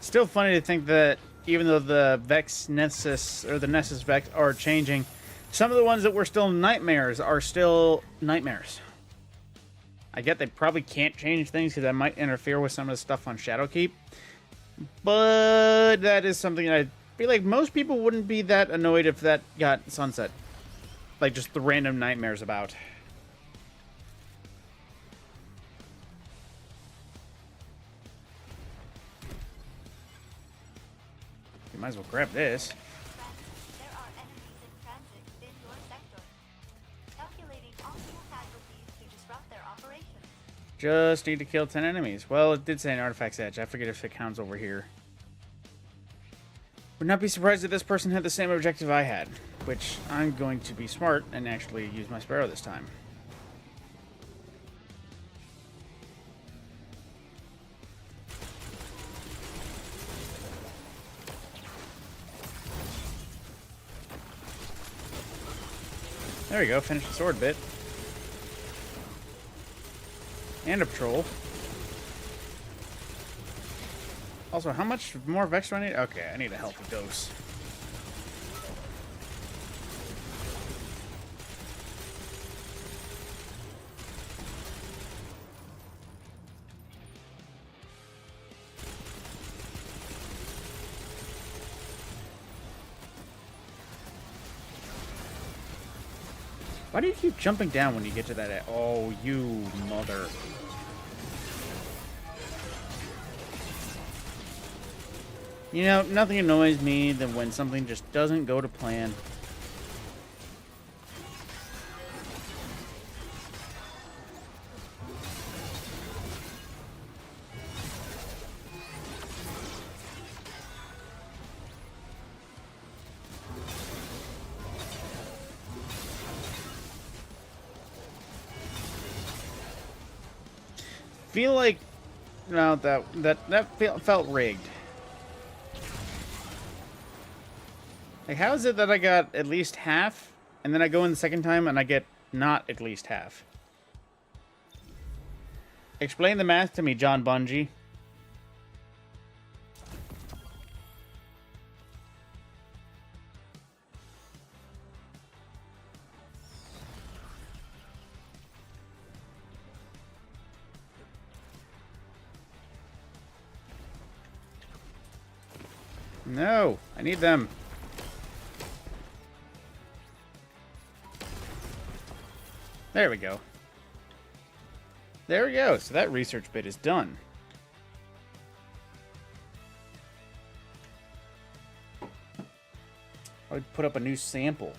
Still funny to think that even though the Vex Nessus, or the Nessus Vex are changing, some of the ones that were still nightmares are still nightmares. I get they probably can't change things because that might interfere with some of the stuff on Shadowkeep. But that is something I feel like most people wouldn't be that annoyed if that got sunset. Like just the random nightmares about. You might as well grab this. There are enemies in transit within your sector. Calculating optimal casualties to disrupt their operations. Just need to kill 10 enemies. Well, it did say an Artifact's Edge. I forget if it counts over here. Would not be surprised if this person had the same objective I had, which I'm going to be smart and actually use my Sparrow this time. There we go, finish the sword bit. And a patrol. Also, how much more Vex do I need? Okay, I need a healthy dose. Why do you keep jumping down when you get to that? Oh, you mother. You know, nothing annoys me than when something just doesn't go to plan. Feel like no, that felt rigged. Like, how is it that I got at least half, and then I go in the second time and I get not at least half? Explain the math to me, John Bungie. No, I need them. There we go. There we go. So that research bit is done. I would put up a new sample.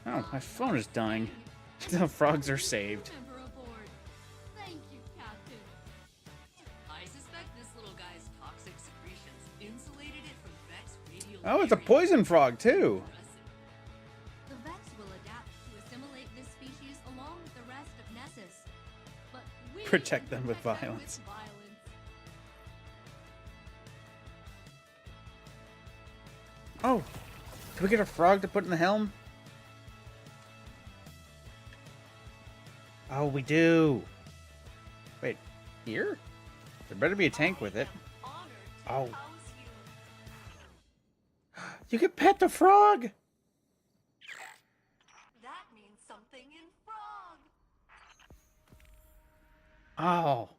Oh, my phone is dying. The frogs are saved. Member aboard. Thank you, Captain. I suspect this little guy's toxic secretions insulated it from Vex radio. Oh, it's a poison frog, too. The Vex will adapt to assimilate this species along with the rest of Nessus. But we Protect them with violence. Oh, can we get a frog to put in the helm? Oh, we do. Wait, here? There better be a tank with it. Oh. You can pet the frog! That means something in frog. Oh.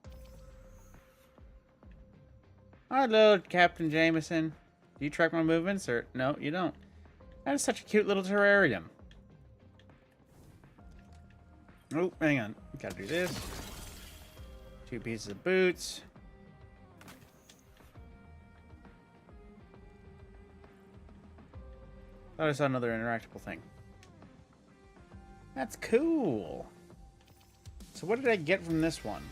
Hello, Captain Jameson. Do you track my movements, or no, you don't? That is such a cute little terrarium. Oh, hang on. Gotta do this. 2 pieces of boots. Thought I saw another interactable thing. That's cool. So what did I get from this one?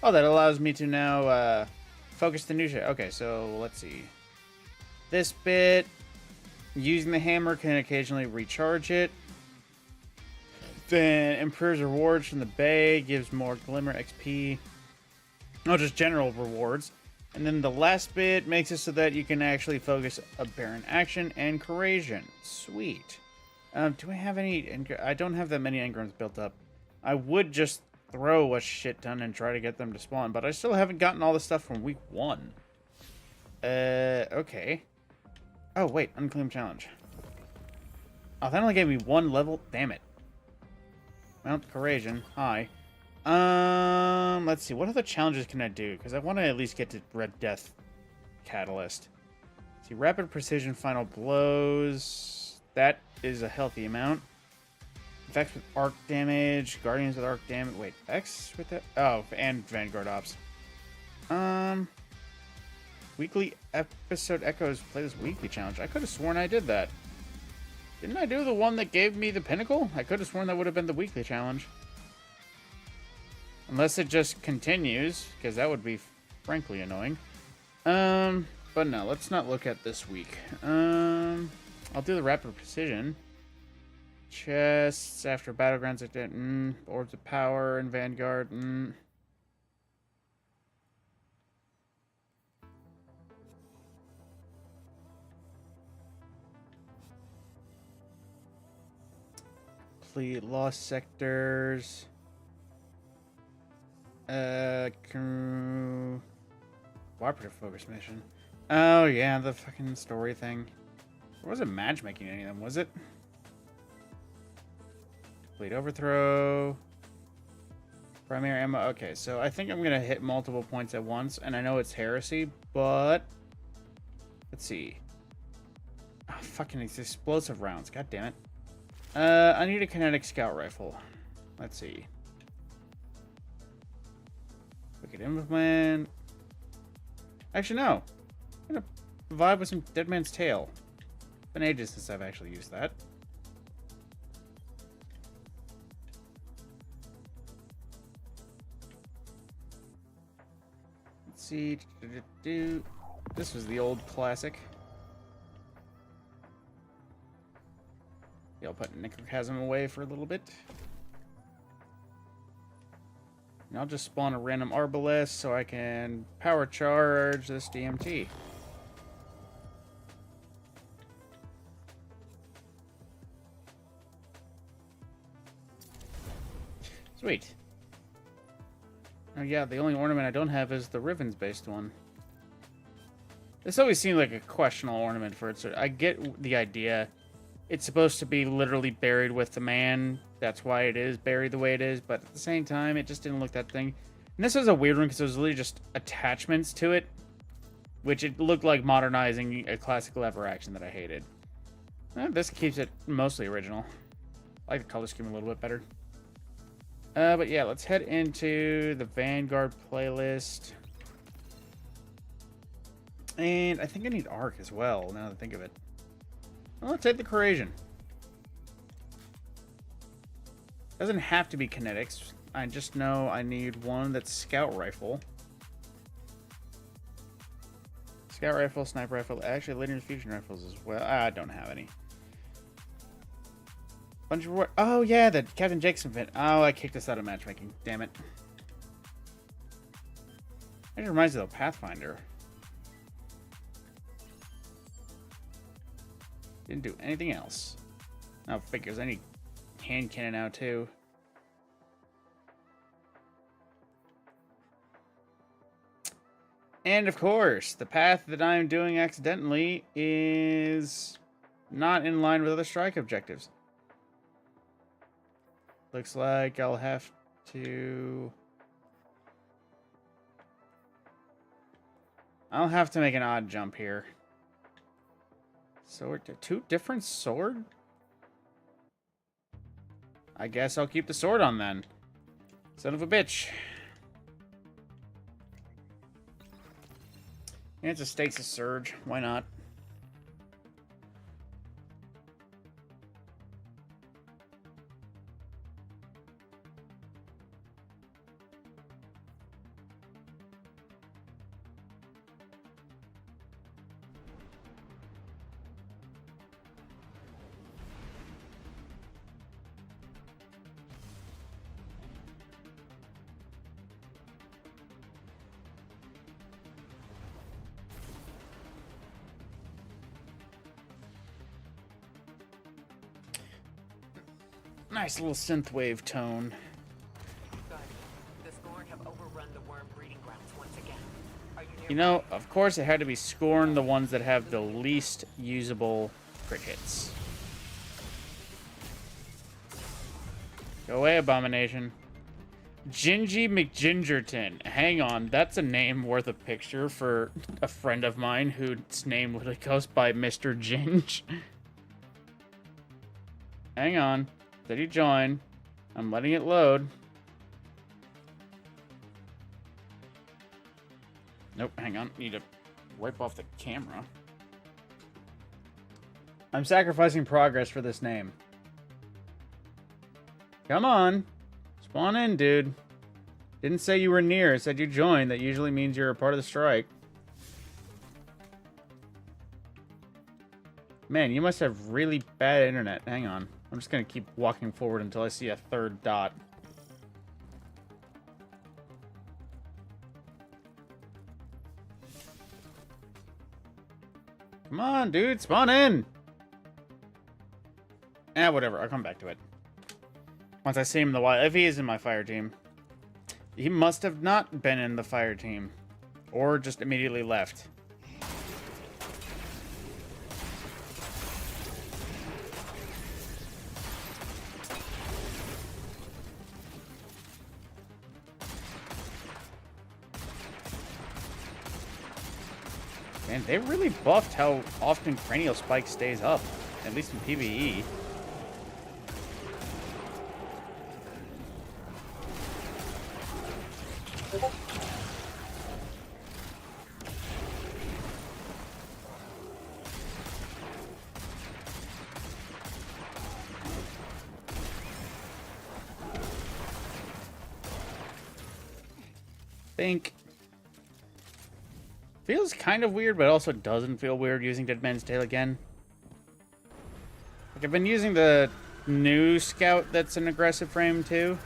Oh, that allows me to now focus the new shit. Okay, so let's see. This bit, using the hammer can occasionally recharge it. Then improves rewards from the bay, gives more glimmer XP. Oh, just general rewards. And then the last bit makes it so that you can actually focus a Baron action and Corrasion. Sweet. Do I have any... I don't have that many engrams built up. I would just throw a shit ton and try to get them to spawn, but I still haven't gotten all the stuff from week 1. Okay. Oh, wait. Unclaimed challenge. Oh, that only gave me 1 level. Damn it. Mount Corrasion. Hi. Let's see. What other challenges can I do? Because I want to at least get to Red Death Catalyst. Let's see. Rapid Precision Final Blows. That is a healthy amount. Vex with arc damage. Guardians with arc damage. Wait, Vex with that? Oh, and Vanguard Ops. Weekly episode echoes. Play this weekly challenge. I could have sworn I did that. Didn't I do the one that gave me the pinnacle? I could have sworn that would have been the weekly challenge. Unless it just continues, because that would be frankly annoying. But no, let's not look at this week. I'll do the Rapid Precision. Chests after Battlegrounds I did. Orbs of Power and Vanguard. Complete Lost Sectors. Cooperative focus mission. Oh yeah, the fucking story thing. Or was it matchmaking any of them, was it? Complete overthrow. Primary ammo. Okay, so I think I'm gonna hit multiple points at once, and I know it's heresy, but let's see. Oh, fucking these explosive rounds. God damn it. I need a kinetic scout rifle. Let's see. We could implement. Actually, no. I'm gonna vibe with some Dead Man's Tale. Been ages since I've actually used that. Let's see. This was the old classic. Yeah, I'll put Necrochasm away for a little bit. And I'll just spawn a random arbalest so I can power charge this DMT. Sweet. Oh yeah, the only ornament I don't have is the Rivens-based one. This always seemed like a questionable ornament for it. So I get the idea. It's supposed to be literally buried with the man. That's why it is buried the way it is. But at the same time, it just didn't look that thing. And this was a weird one because it was literally just attachments to it. Which it looked like modernizing a classic lever action that I hated. This keeps it mostly original. I like the color scheme a little bit better. But yeah, let's head into the Vanguard playlist. And I think I need Arc as well, now that I think of it. Well, let's take the Corrasion. Doesn't have to be kinetics. I just know I need one that's Scout Rifle. Scout Rifle, Sniper Rifle, actually later fusion rifles as well. I don't have any. Bunch of... Oh, yeah, the Captain Jackson event. Oh, I kicked us out of matchmaking. Damn it. That reminds me of the Pathfinder. Didn't do anything else. Oh, figures. I need hand cannon now, too. And, of course, the path that I'm doing accidentally is not in line with other strike objectives. Looks like I'll have to... I'll have to make an odd jump here. Sword, two different sword? I guess I'll keep the sword on then. Son of a bitch. Yeah, it's a stasis surge. Why not? Nice little synthwave tone. Good. The Scorn have overrun the worm breeding grounds once again. Are you near? You know, of course it had to be Scorn, the ones that have the least usable crit hits. Go away, Abomination. Gingy McGingerton. Hang on, that's a name worth a picture for a friend of mine whose name literally goes by Mr. Ginge. Hang on. Did he join? I'm letting it load. Nope, hang on. Need to wipe off the camera. I'm sacrificing progress for this name. Come on. Spawn in, dude. Didn't say you were near. It said you joined. That usually means you're a part of the strike. Man, you must have really bad internet. Hang on. I'm just going to keep walking forward until I see a third dot. Come on, dude. Spawn in. Whatever. I'll come back to it. Once I see him in the wild. If he is in my fire team. He must have not been in the fire team. Or just immediately left. Man, they really buffed how often Cranial Spike stays up, at least in PvE. Think. Feels kind of weird, but also doesn't feel weird using Dead Man's Tale again. Like, I've been using the new Scout that's an aggressive frame, too.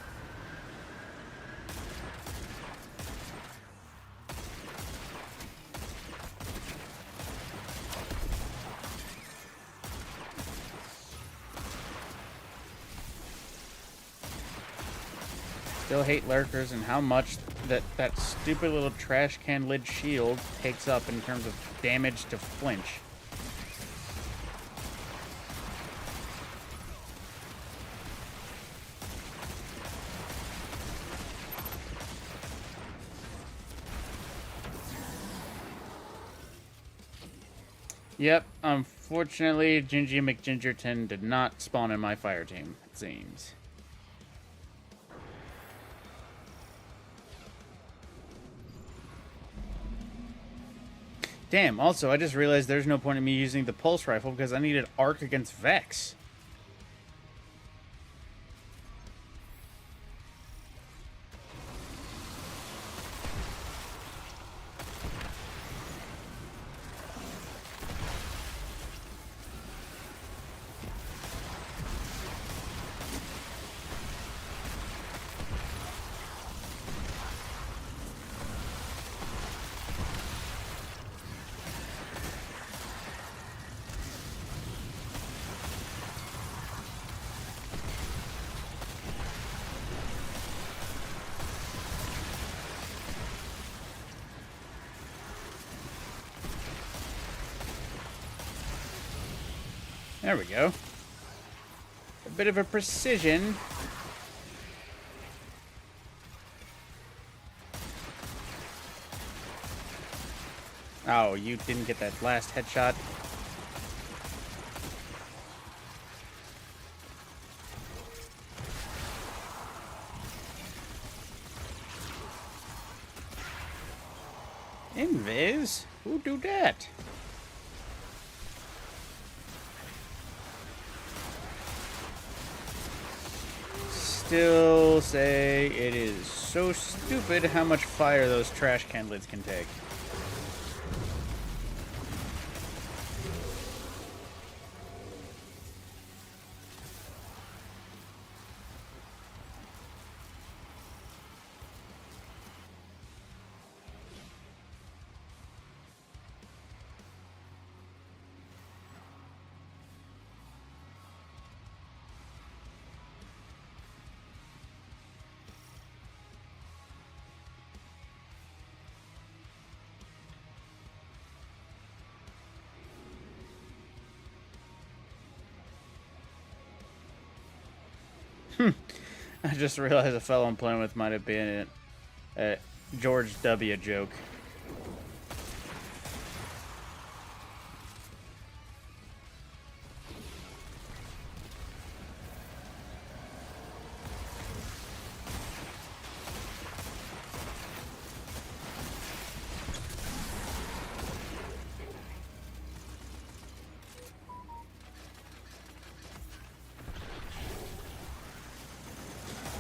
Still hate lurkers and how much that stupid little trash can lid shield takes up in terms of damage to flinch. Yep, unfortunately, Gingy McGingerton did not spawn in my fire team, it seems. Damn, also, I just realized there's no point in me using the pulse rifle because I needed arc against Vex. There we go. A bit of a precision. Oh, you didn't get that last headshot. Invis? Who do that? Still say it is so stupid how much fire those trash can lids can take. I just realized the fellow I'm playing with might have been a George W. joke.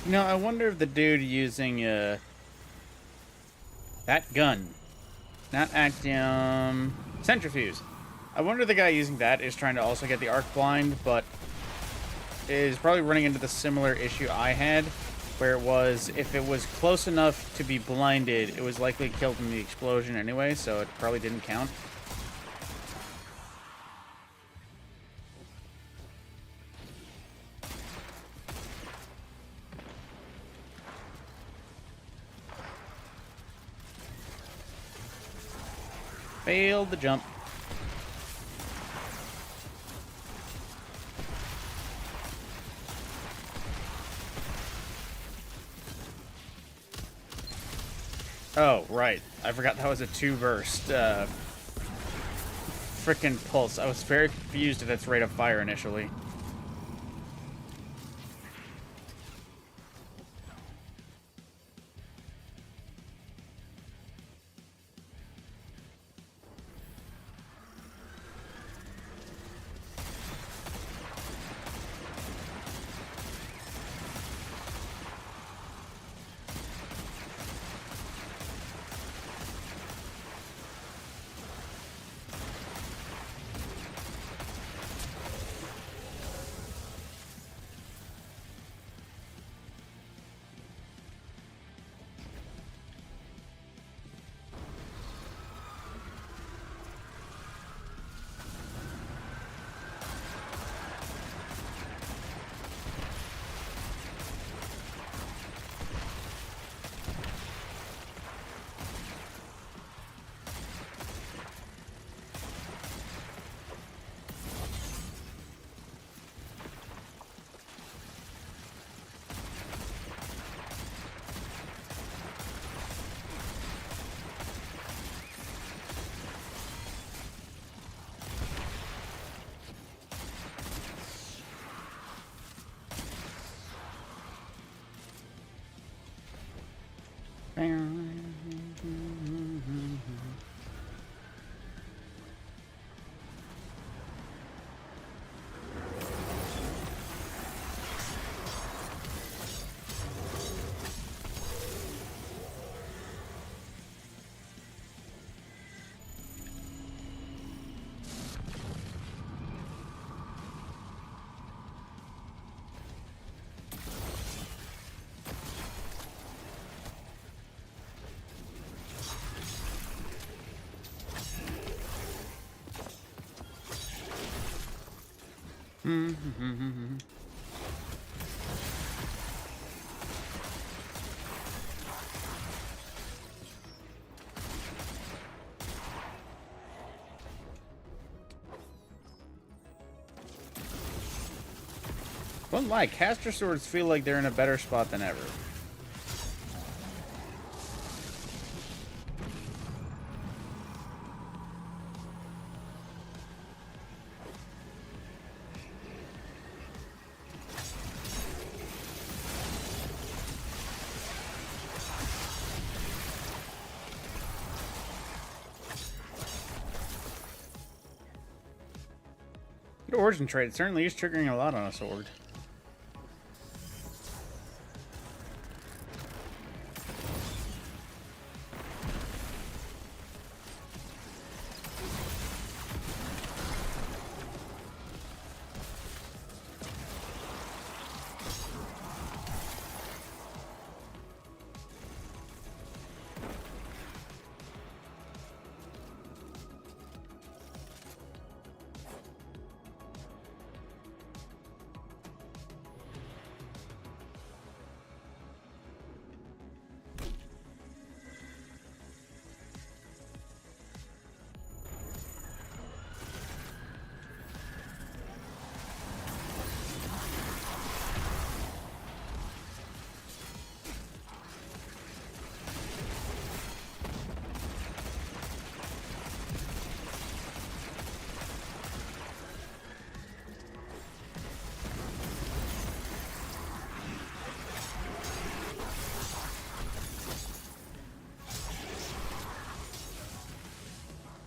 You know, I wonder if the dude using that gun, not Actium, Centrifuge. I wonder if the guy using that is trying to also get the arc blind, but is probably running into the similar issue I had, where it was, if it was close enough to be blinded, it was likely killed in the explosion anyway, so it probably didn't count. Failed the jump. Oh, right. I forgot that was a 2-burst frickin' pulse. I was very confused at its rate of fire initially. Won't lie, caster swords feel like they're in a better spot than ever. Good origin trait. It certainly is triggering a lot on a sword.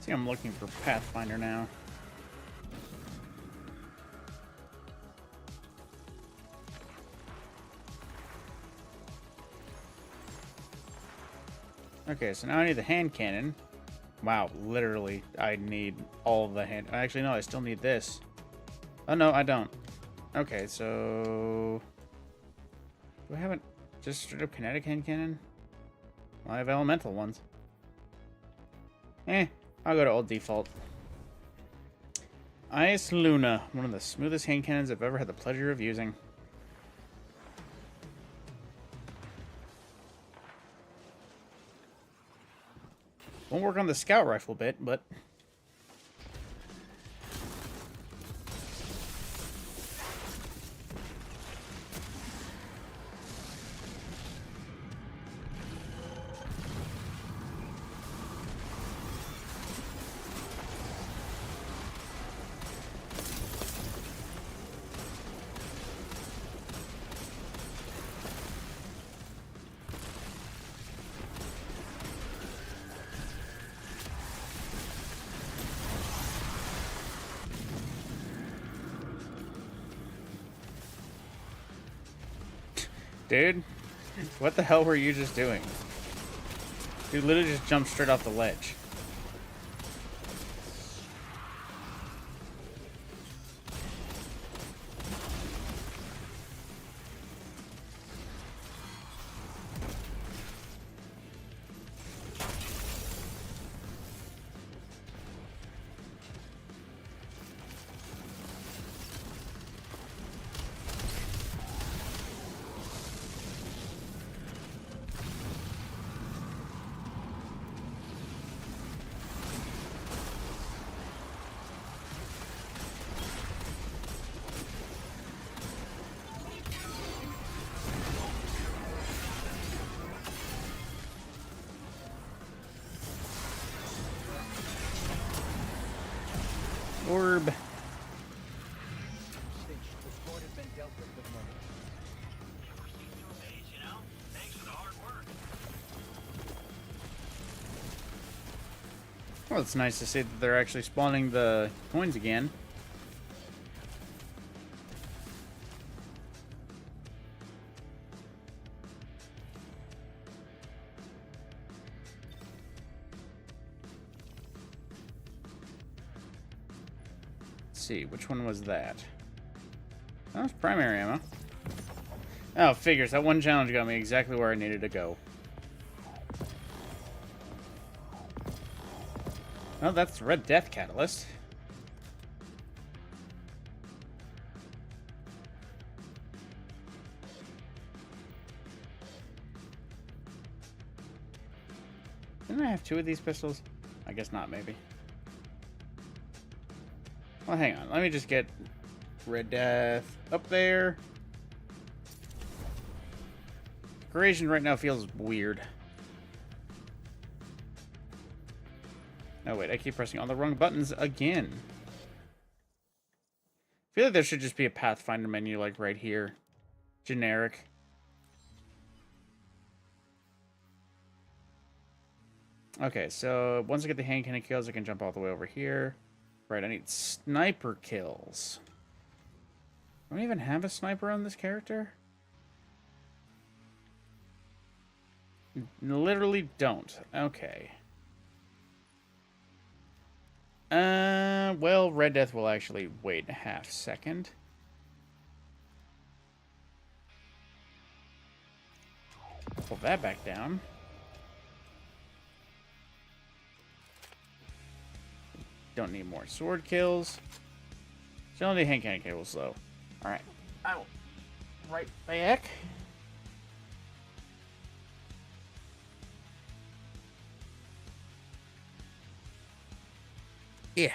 See, I'm looking for Pathfinder now. Okay, so now I need the hand cannon. Wow, literally, I need all of the hand... Actually, no, I still need this. Oh, no, I don't. Okay, so... Do I have just straight up kinetic hand cannon? Well, I have elemental ones. I'll go to old default. Ice Luna, one of the smoothest hand cannons I've ever had the pleasure of using. Won't work on the scout rifle bit, but... Dude, what the hell were you just doing? Dude literally just jumped straight off the ledge. Orb. The score has been dealt with moment. You know, thanks for the hard work. Well, it's nice to see that they're actually spawning the coins again. Let's see, which one was that? That was primary ammo. Oh, figures. That one challenge got me exactly where I needed to go. Oh, that's Red Death Catalyst. Didn't I have 2 of these pistols? I guess not, maybe. Well, hang on. Let me just get Red Death up there. Creation right now feels weird. Oh, wait. I keep pressing all the wrong buttons again. I feel like there should just be a Pathfinder menu, like, right here. Generic. Okay, so once I get the hand cannon kills, I can jump all the way over here. Right, I need sniper kills. Do I even have a sniper on this character? Literally don't. Okay. Well, Red Death will actually wait a half second. Pull that back down. Don't need more sword kills. Still need hand cannon kills, though. Alright. I will right back. Yeah.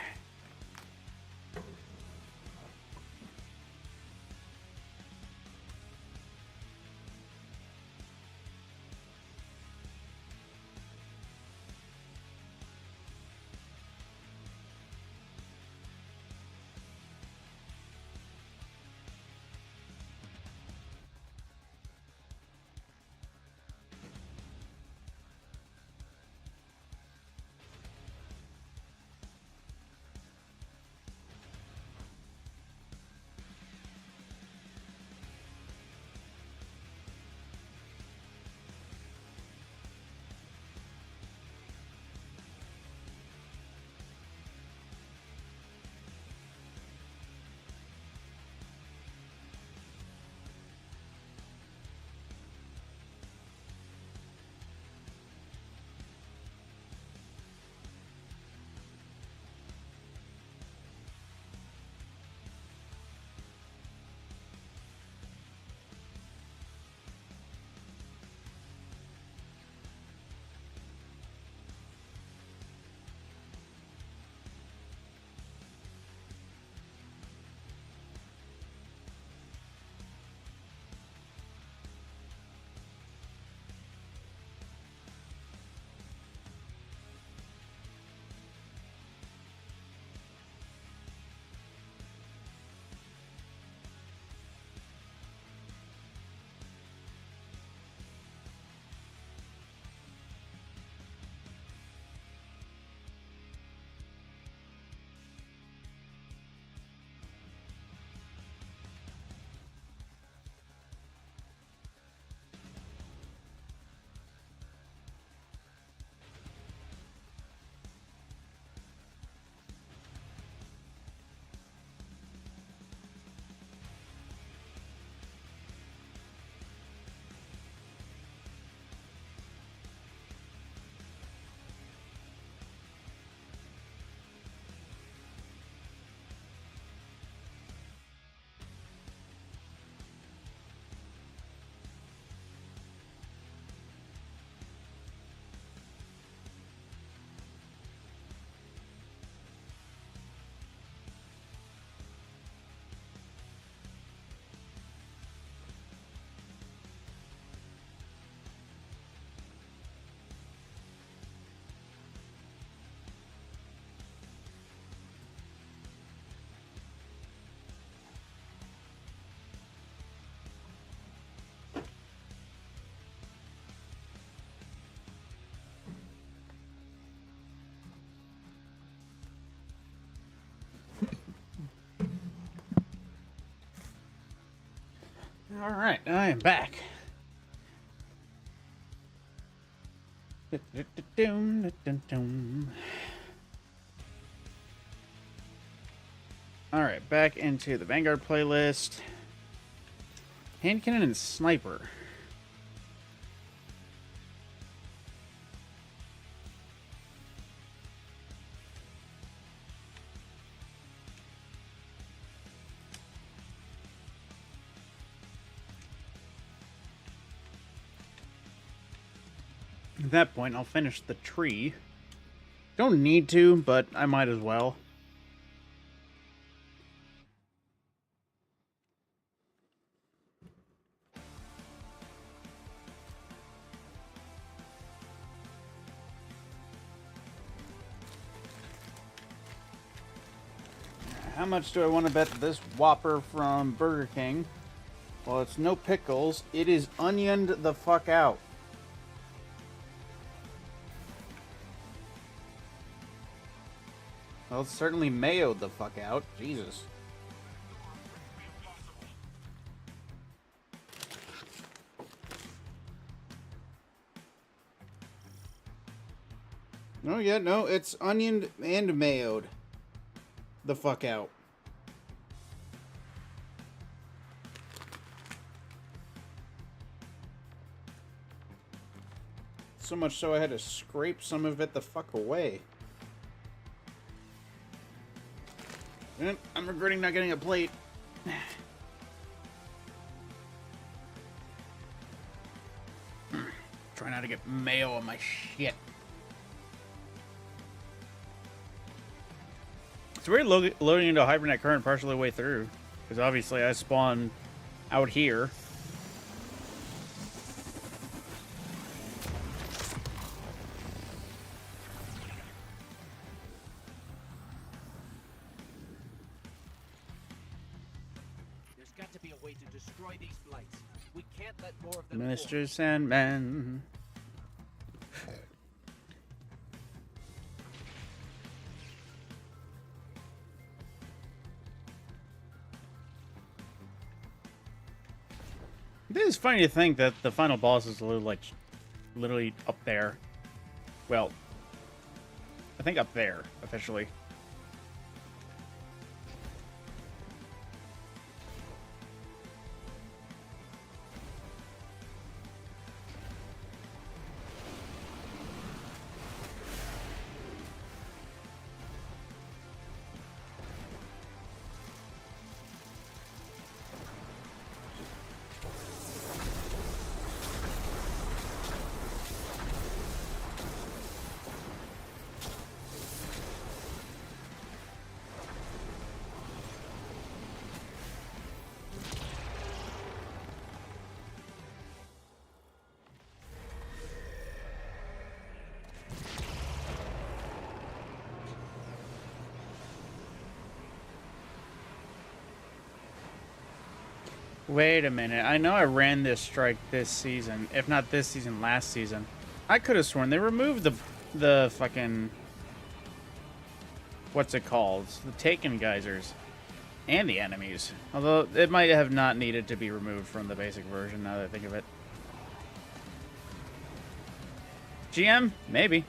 All right, I am back. All right, back into the Vanguard playlist. Hand cannon and sniper. At that point, I'll finish the tree. Don't need to, but I might as well. How much do I want to bet this Whopper from Burger King? Well, it's no pickles. It is onioned the fuck out. Well, it's certainly mayoed the fuck out. Jesus. Oh, yeah, no, it's onioned and mayoed the fuck out. So much so I had to scrape some of it the fuck away. And I'm regretting not getting a plate. Try not to get mayo on my shit. It's weird loading into a Hypernet current partially the way through. Because obviously I spawn out here. There's got to be a way to destroy these blights. We can't let more of them Mr. Sandman. It is funny to think that the final boss is literally up there. Well, I think up there, officially. Wait a minute. I know I ran this strike this season. If not this season, last season. I could have sworn they removed the fucking... What's it called? The Taken geysers. And the enemies. Although, it might have not needed to be removed from the basic version, now that I think of it. GM? Maybe.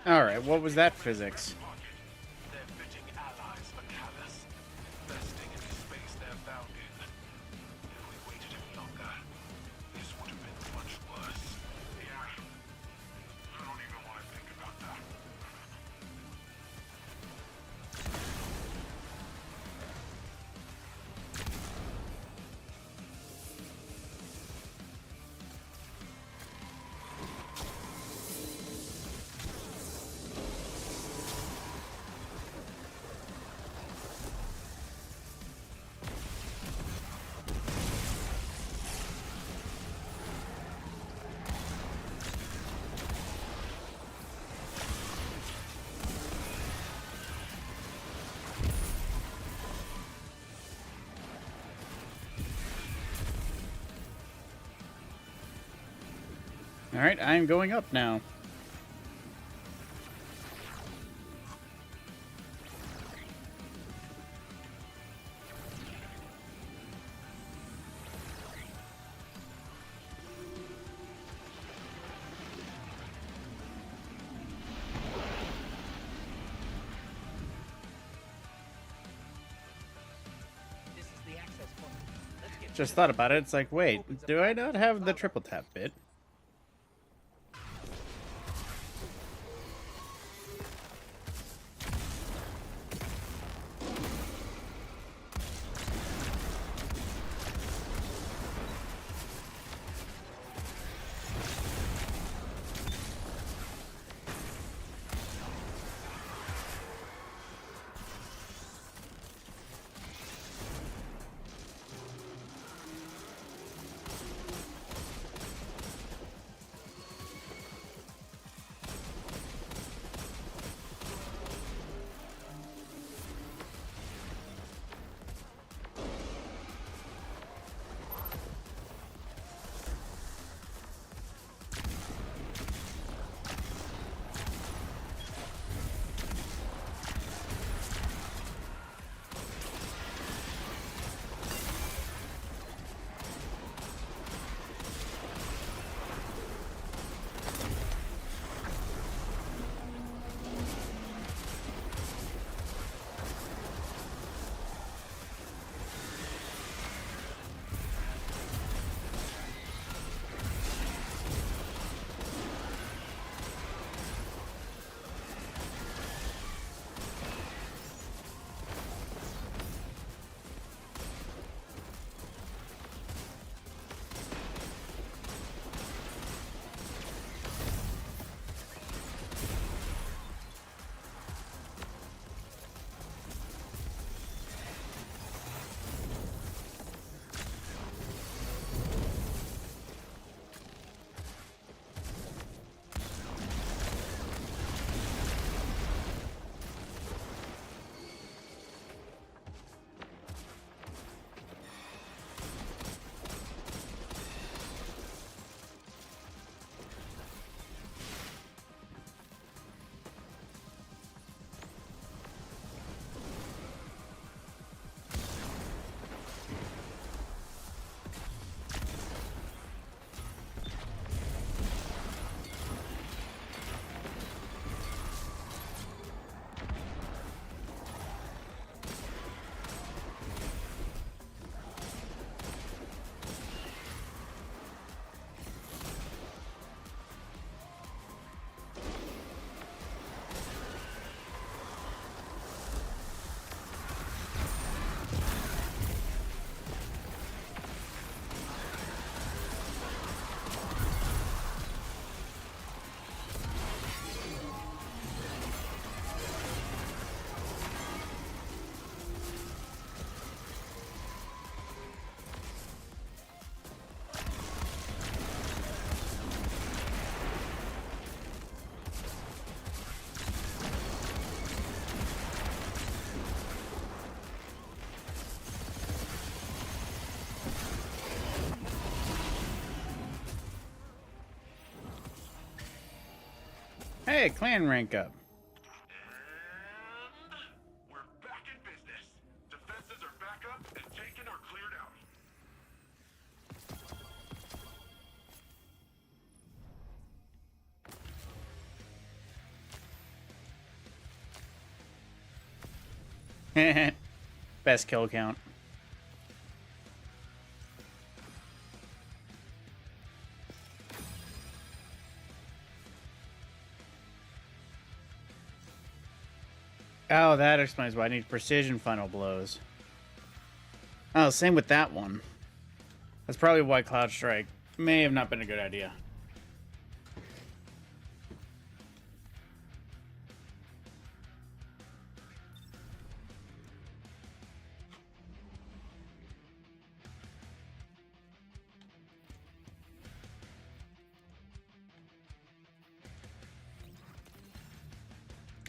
Alright, what was that physics? They're fitting allies for Callus, vesting in the space they're bound in. If we waited any longer, this would have been much worse. Yeah. Alright, I'm going up now. This is the access point. Let's get Just thought about it. It's like, wait, do I not have the triple tap bit? Hey, clan rank up. And we're back in business. Defenses are back up and taken or cleared out. Best kill count. Oh, that explains why I need precision final blows. Oh, same with that one. That's probably why Cloud Strike may have not been a good idea.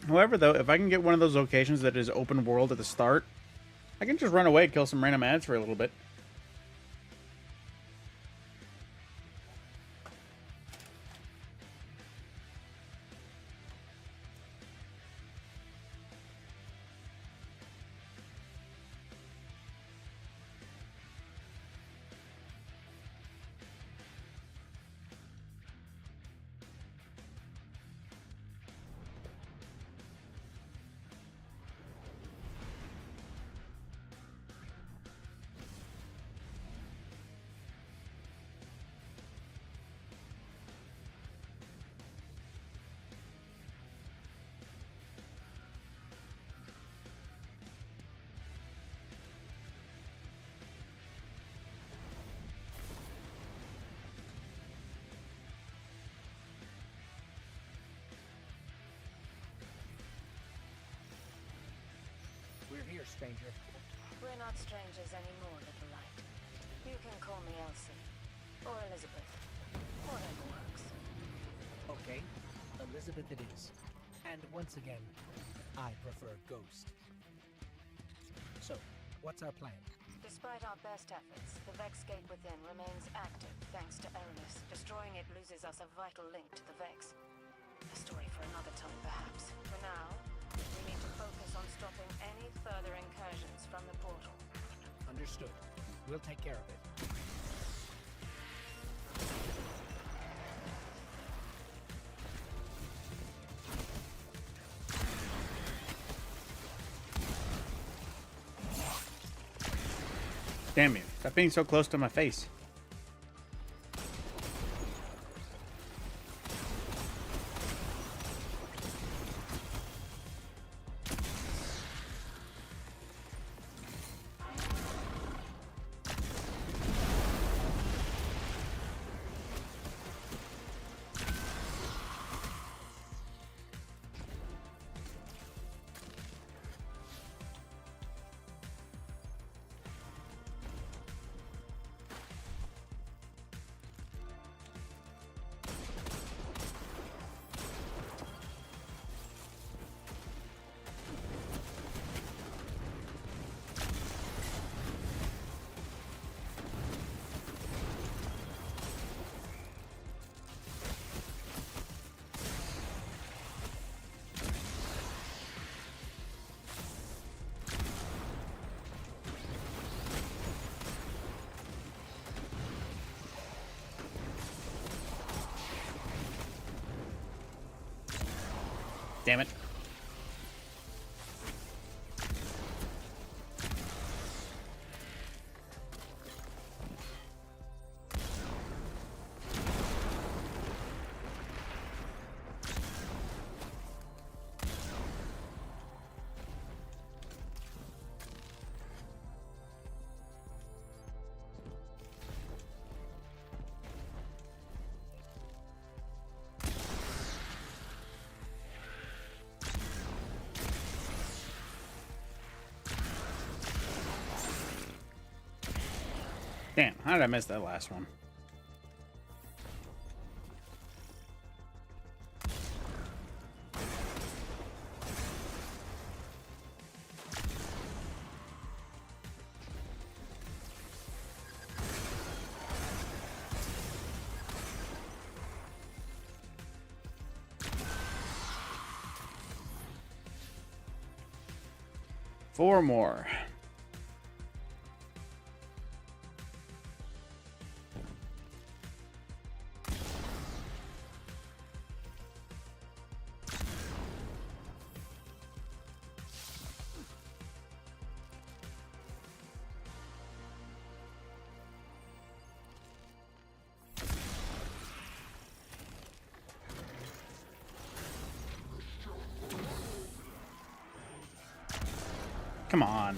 However, though, if I can get one of those locations that is open world at the start, I can just run away and kill some random ads for a little bit. stranger. We're not strangers anymore, little light. You can call me Elsie. Or Elizabeth. Whatever works. Okay, Elizabeth it is. And once again, I prefer Ghost. So, what's our plan? Despite our best efforts, the Vex Gate within remains active thanks to Eramis. Destroying it loses us a vital link to the Vex. A story for another time, perhaps. For now, we need to focus on stopping any further incursions from the portal. Understood. We'll take care of it. Damn you. Stop being so close to my face. Damn it. Damn, how did I miss that last one? Four more. Come on.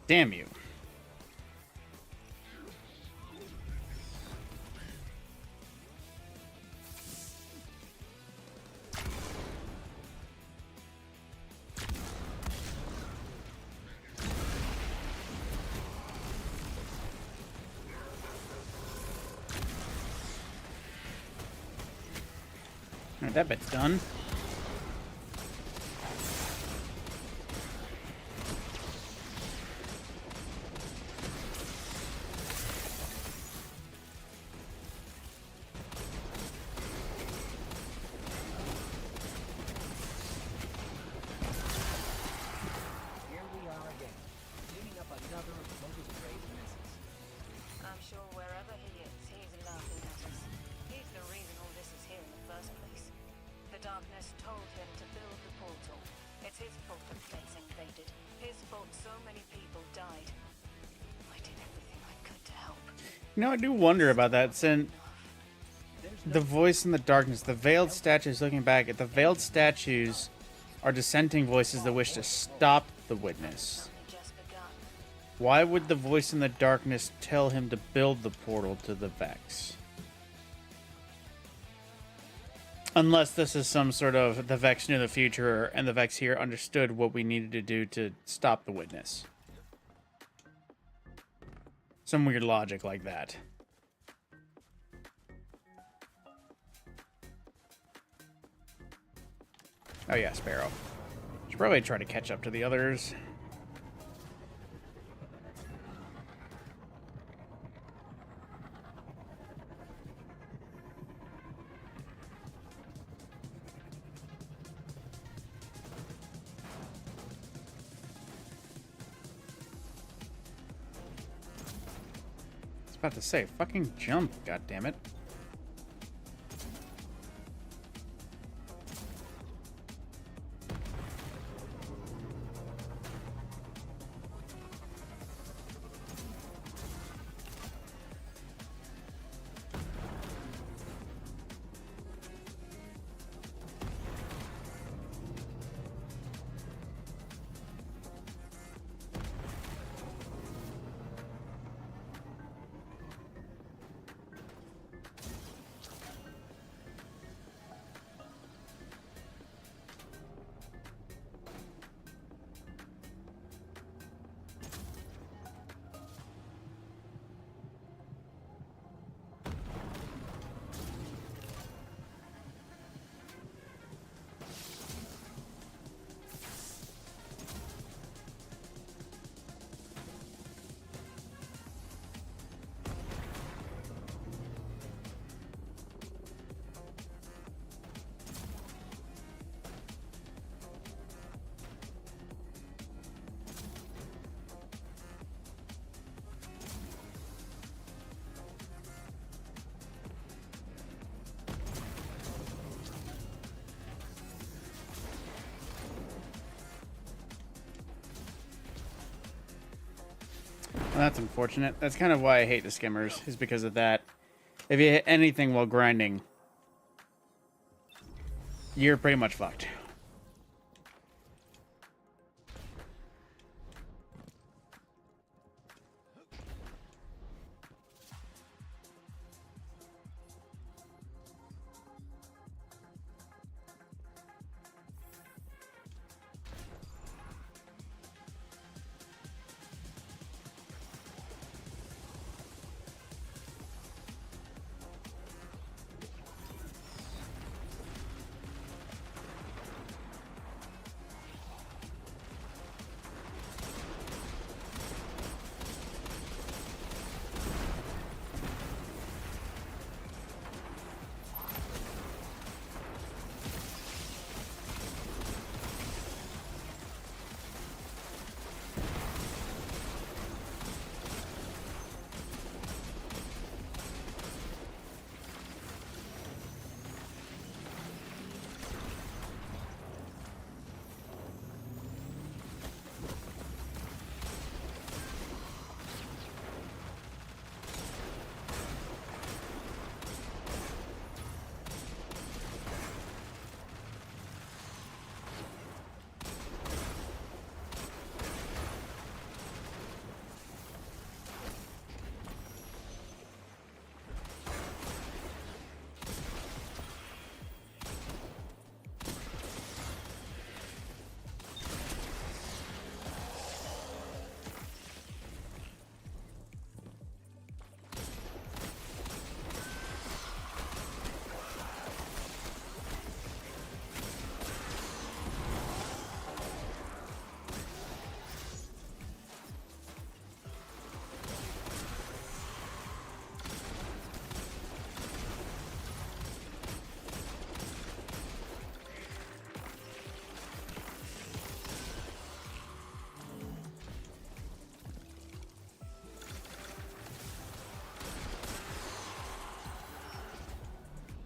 Damn you. Alright, that bit's done. Here we are again, cleaning up another of Moga's great messes. I'm sure wherever he is, he's laughing at us. He's the reason all this is here in the first place. The darkness told him to build the portal. It's his fault the Vex invaded. His fault so many people died. I did everything I could to help. You know, I do wonder about that, since the voice in the darkness, the veiled statues looking back at the veiled statues are dissenting voices that wish to stop the witness. Only just begun. Why would the voice in the darkness tell him to build the portal to the Vex? Unless this is some sort of the Vex knew the future and the Vex here understood what we needed to do to stop the witness. Some weird logic like that. Oh yeah, Sparrow. Should probably try to catch up to the others. I was about to say, fucking jump, goddammit. Well, that's unfortunate. That's kind of why I hate the skimmers, is because of that. If you hit anything while grinding, you're pretty much fucked.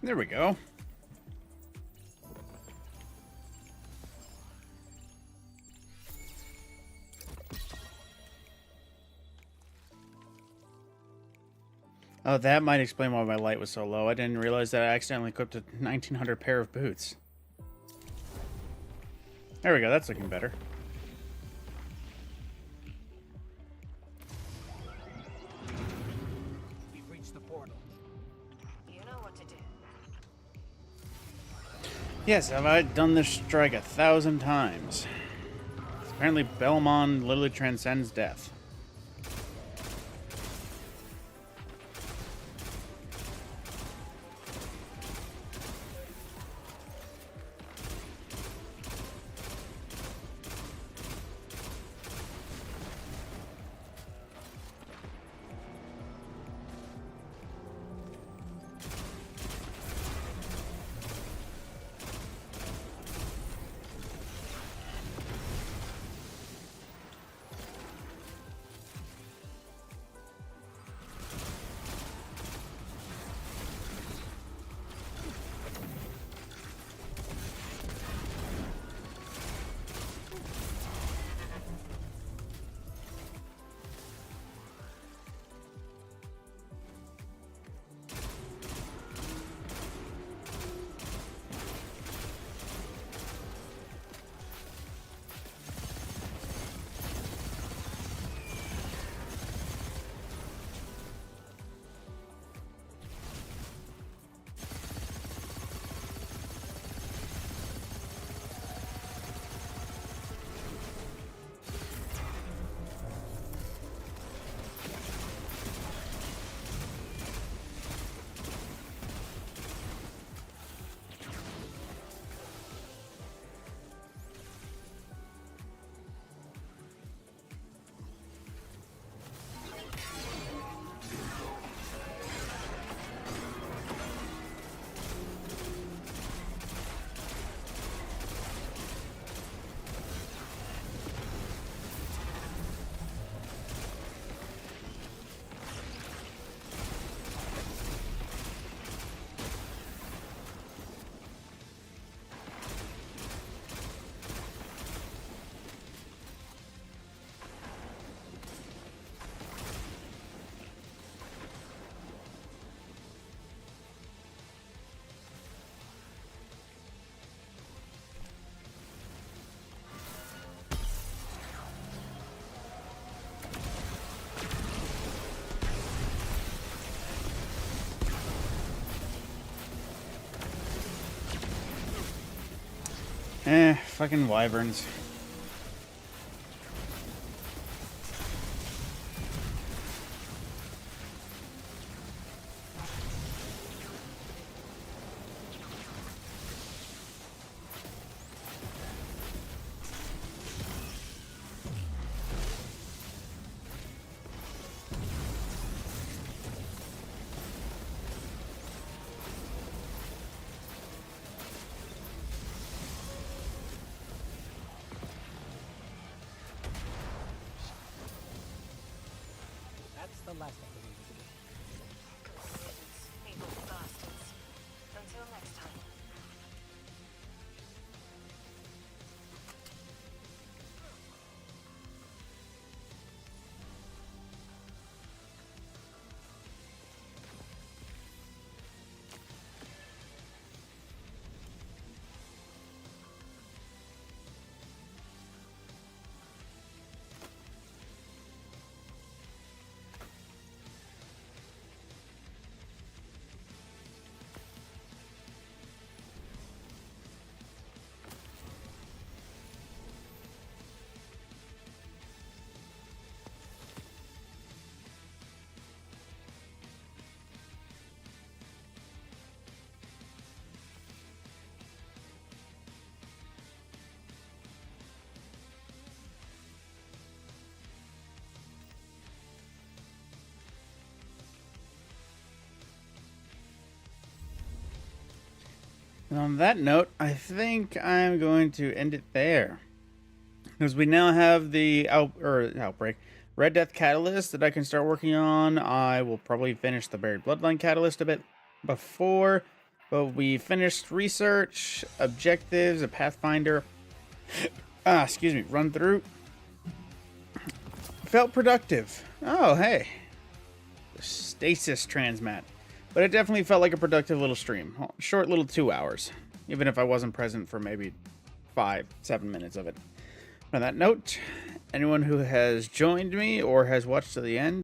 There we go. Oh, that might explain why my light was so low. I didn't realize that I accidentally equipped a 1900 pair of boots. There we go, that's looking better. We've reached the portal. You know what to do. Yes, have I done this strike 1,000 times? Apparently Belmont literally transcends death. Fucking wyverns. That's the last of the reasons. Good riddance, evil bastards. Until next time. And on that note, I think I'm going to end it there. Because we now have the Outbreak Red Death Catalyst that I can start working on. I will probably finish the Buried Bloodline Catalyst a bit before But we finished research, objectives, a Pathfinder. Excuse me, run through. Felt productive. Oh, hey. Stasis transmat. But it definitely felt like a productive little stream. Short little 2 hours. Even if I wasn't present for maybe 5-7 minutes of it. On that note, anyone who has joined me or has watched to the end,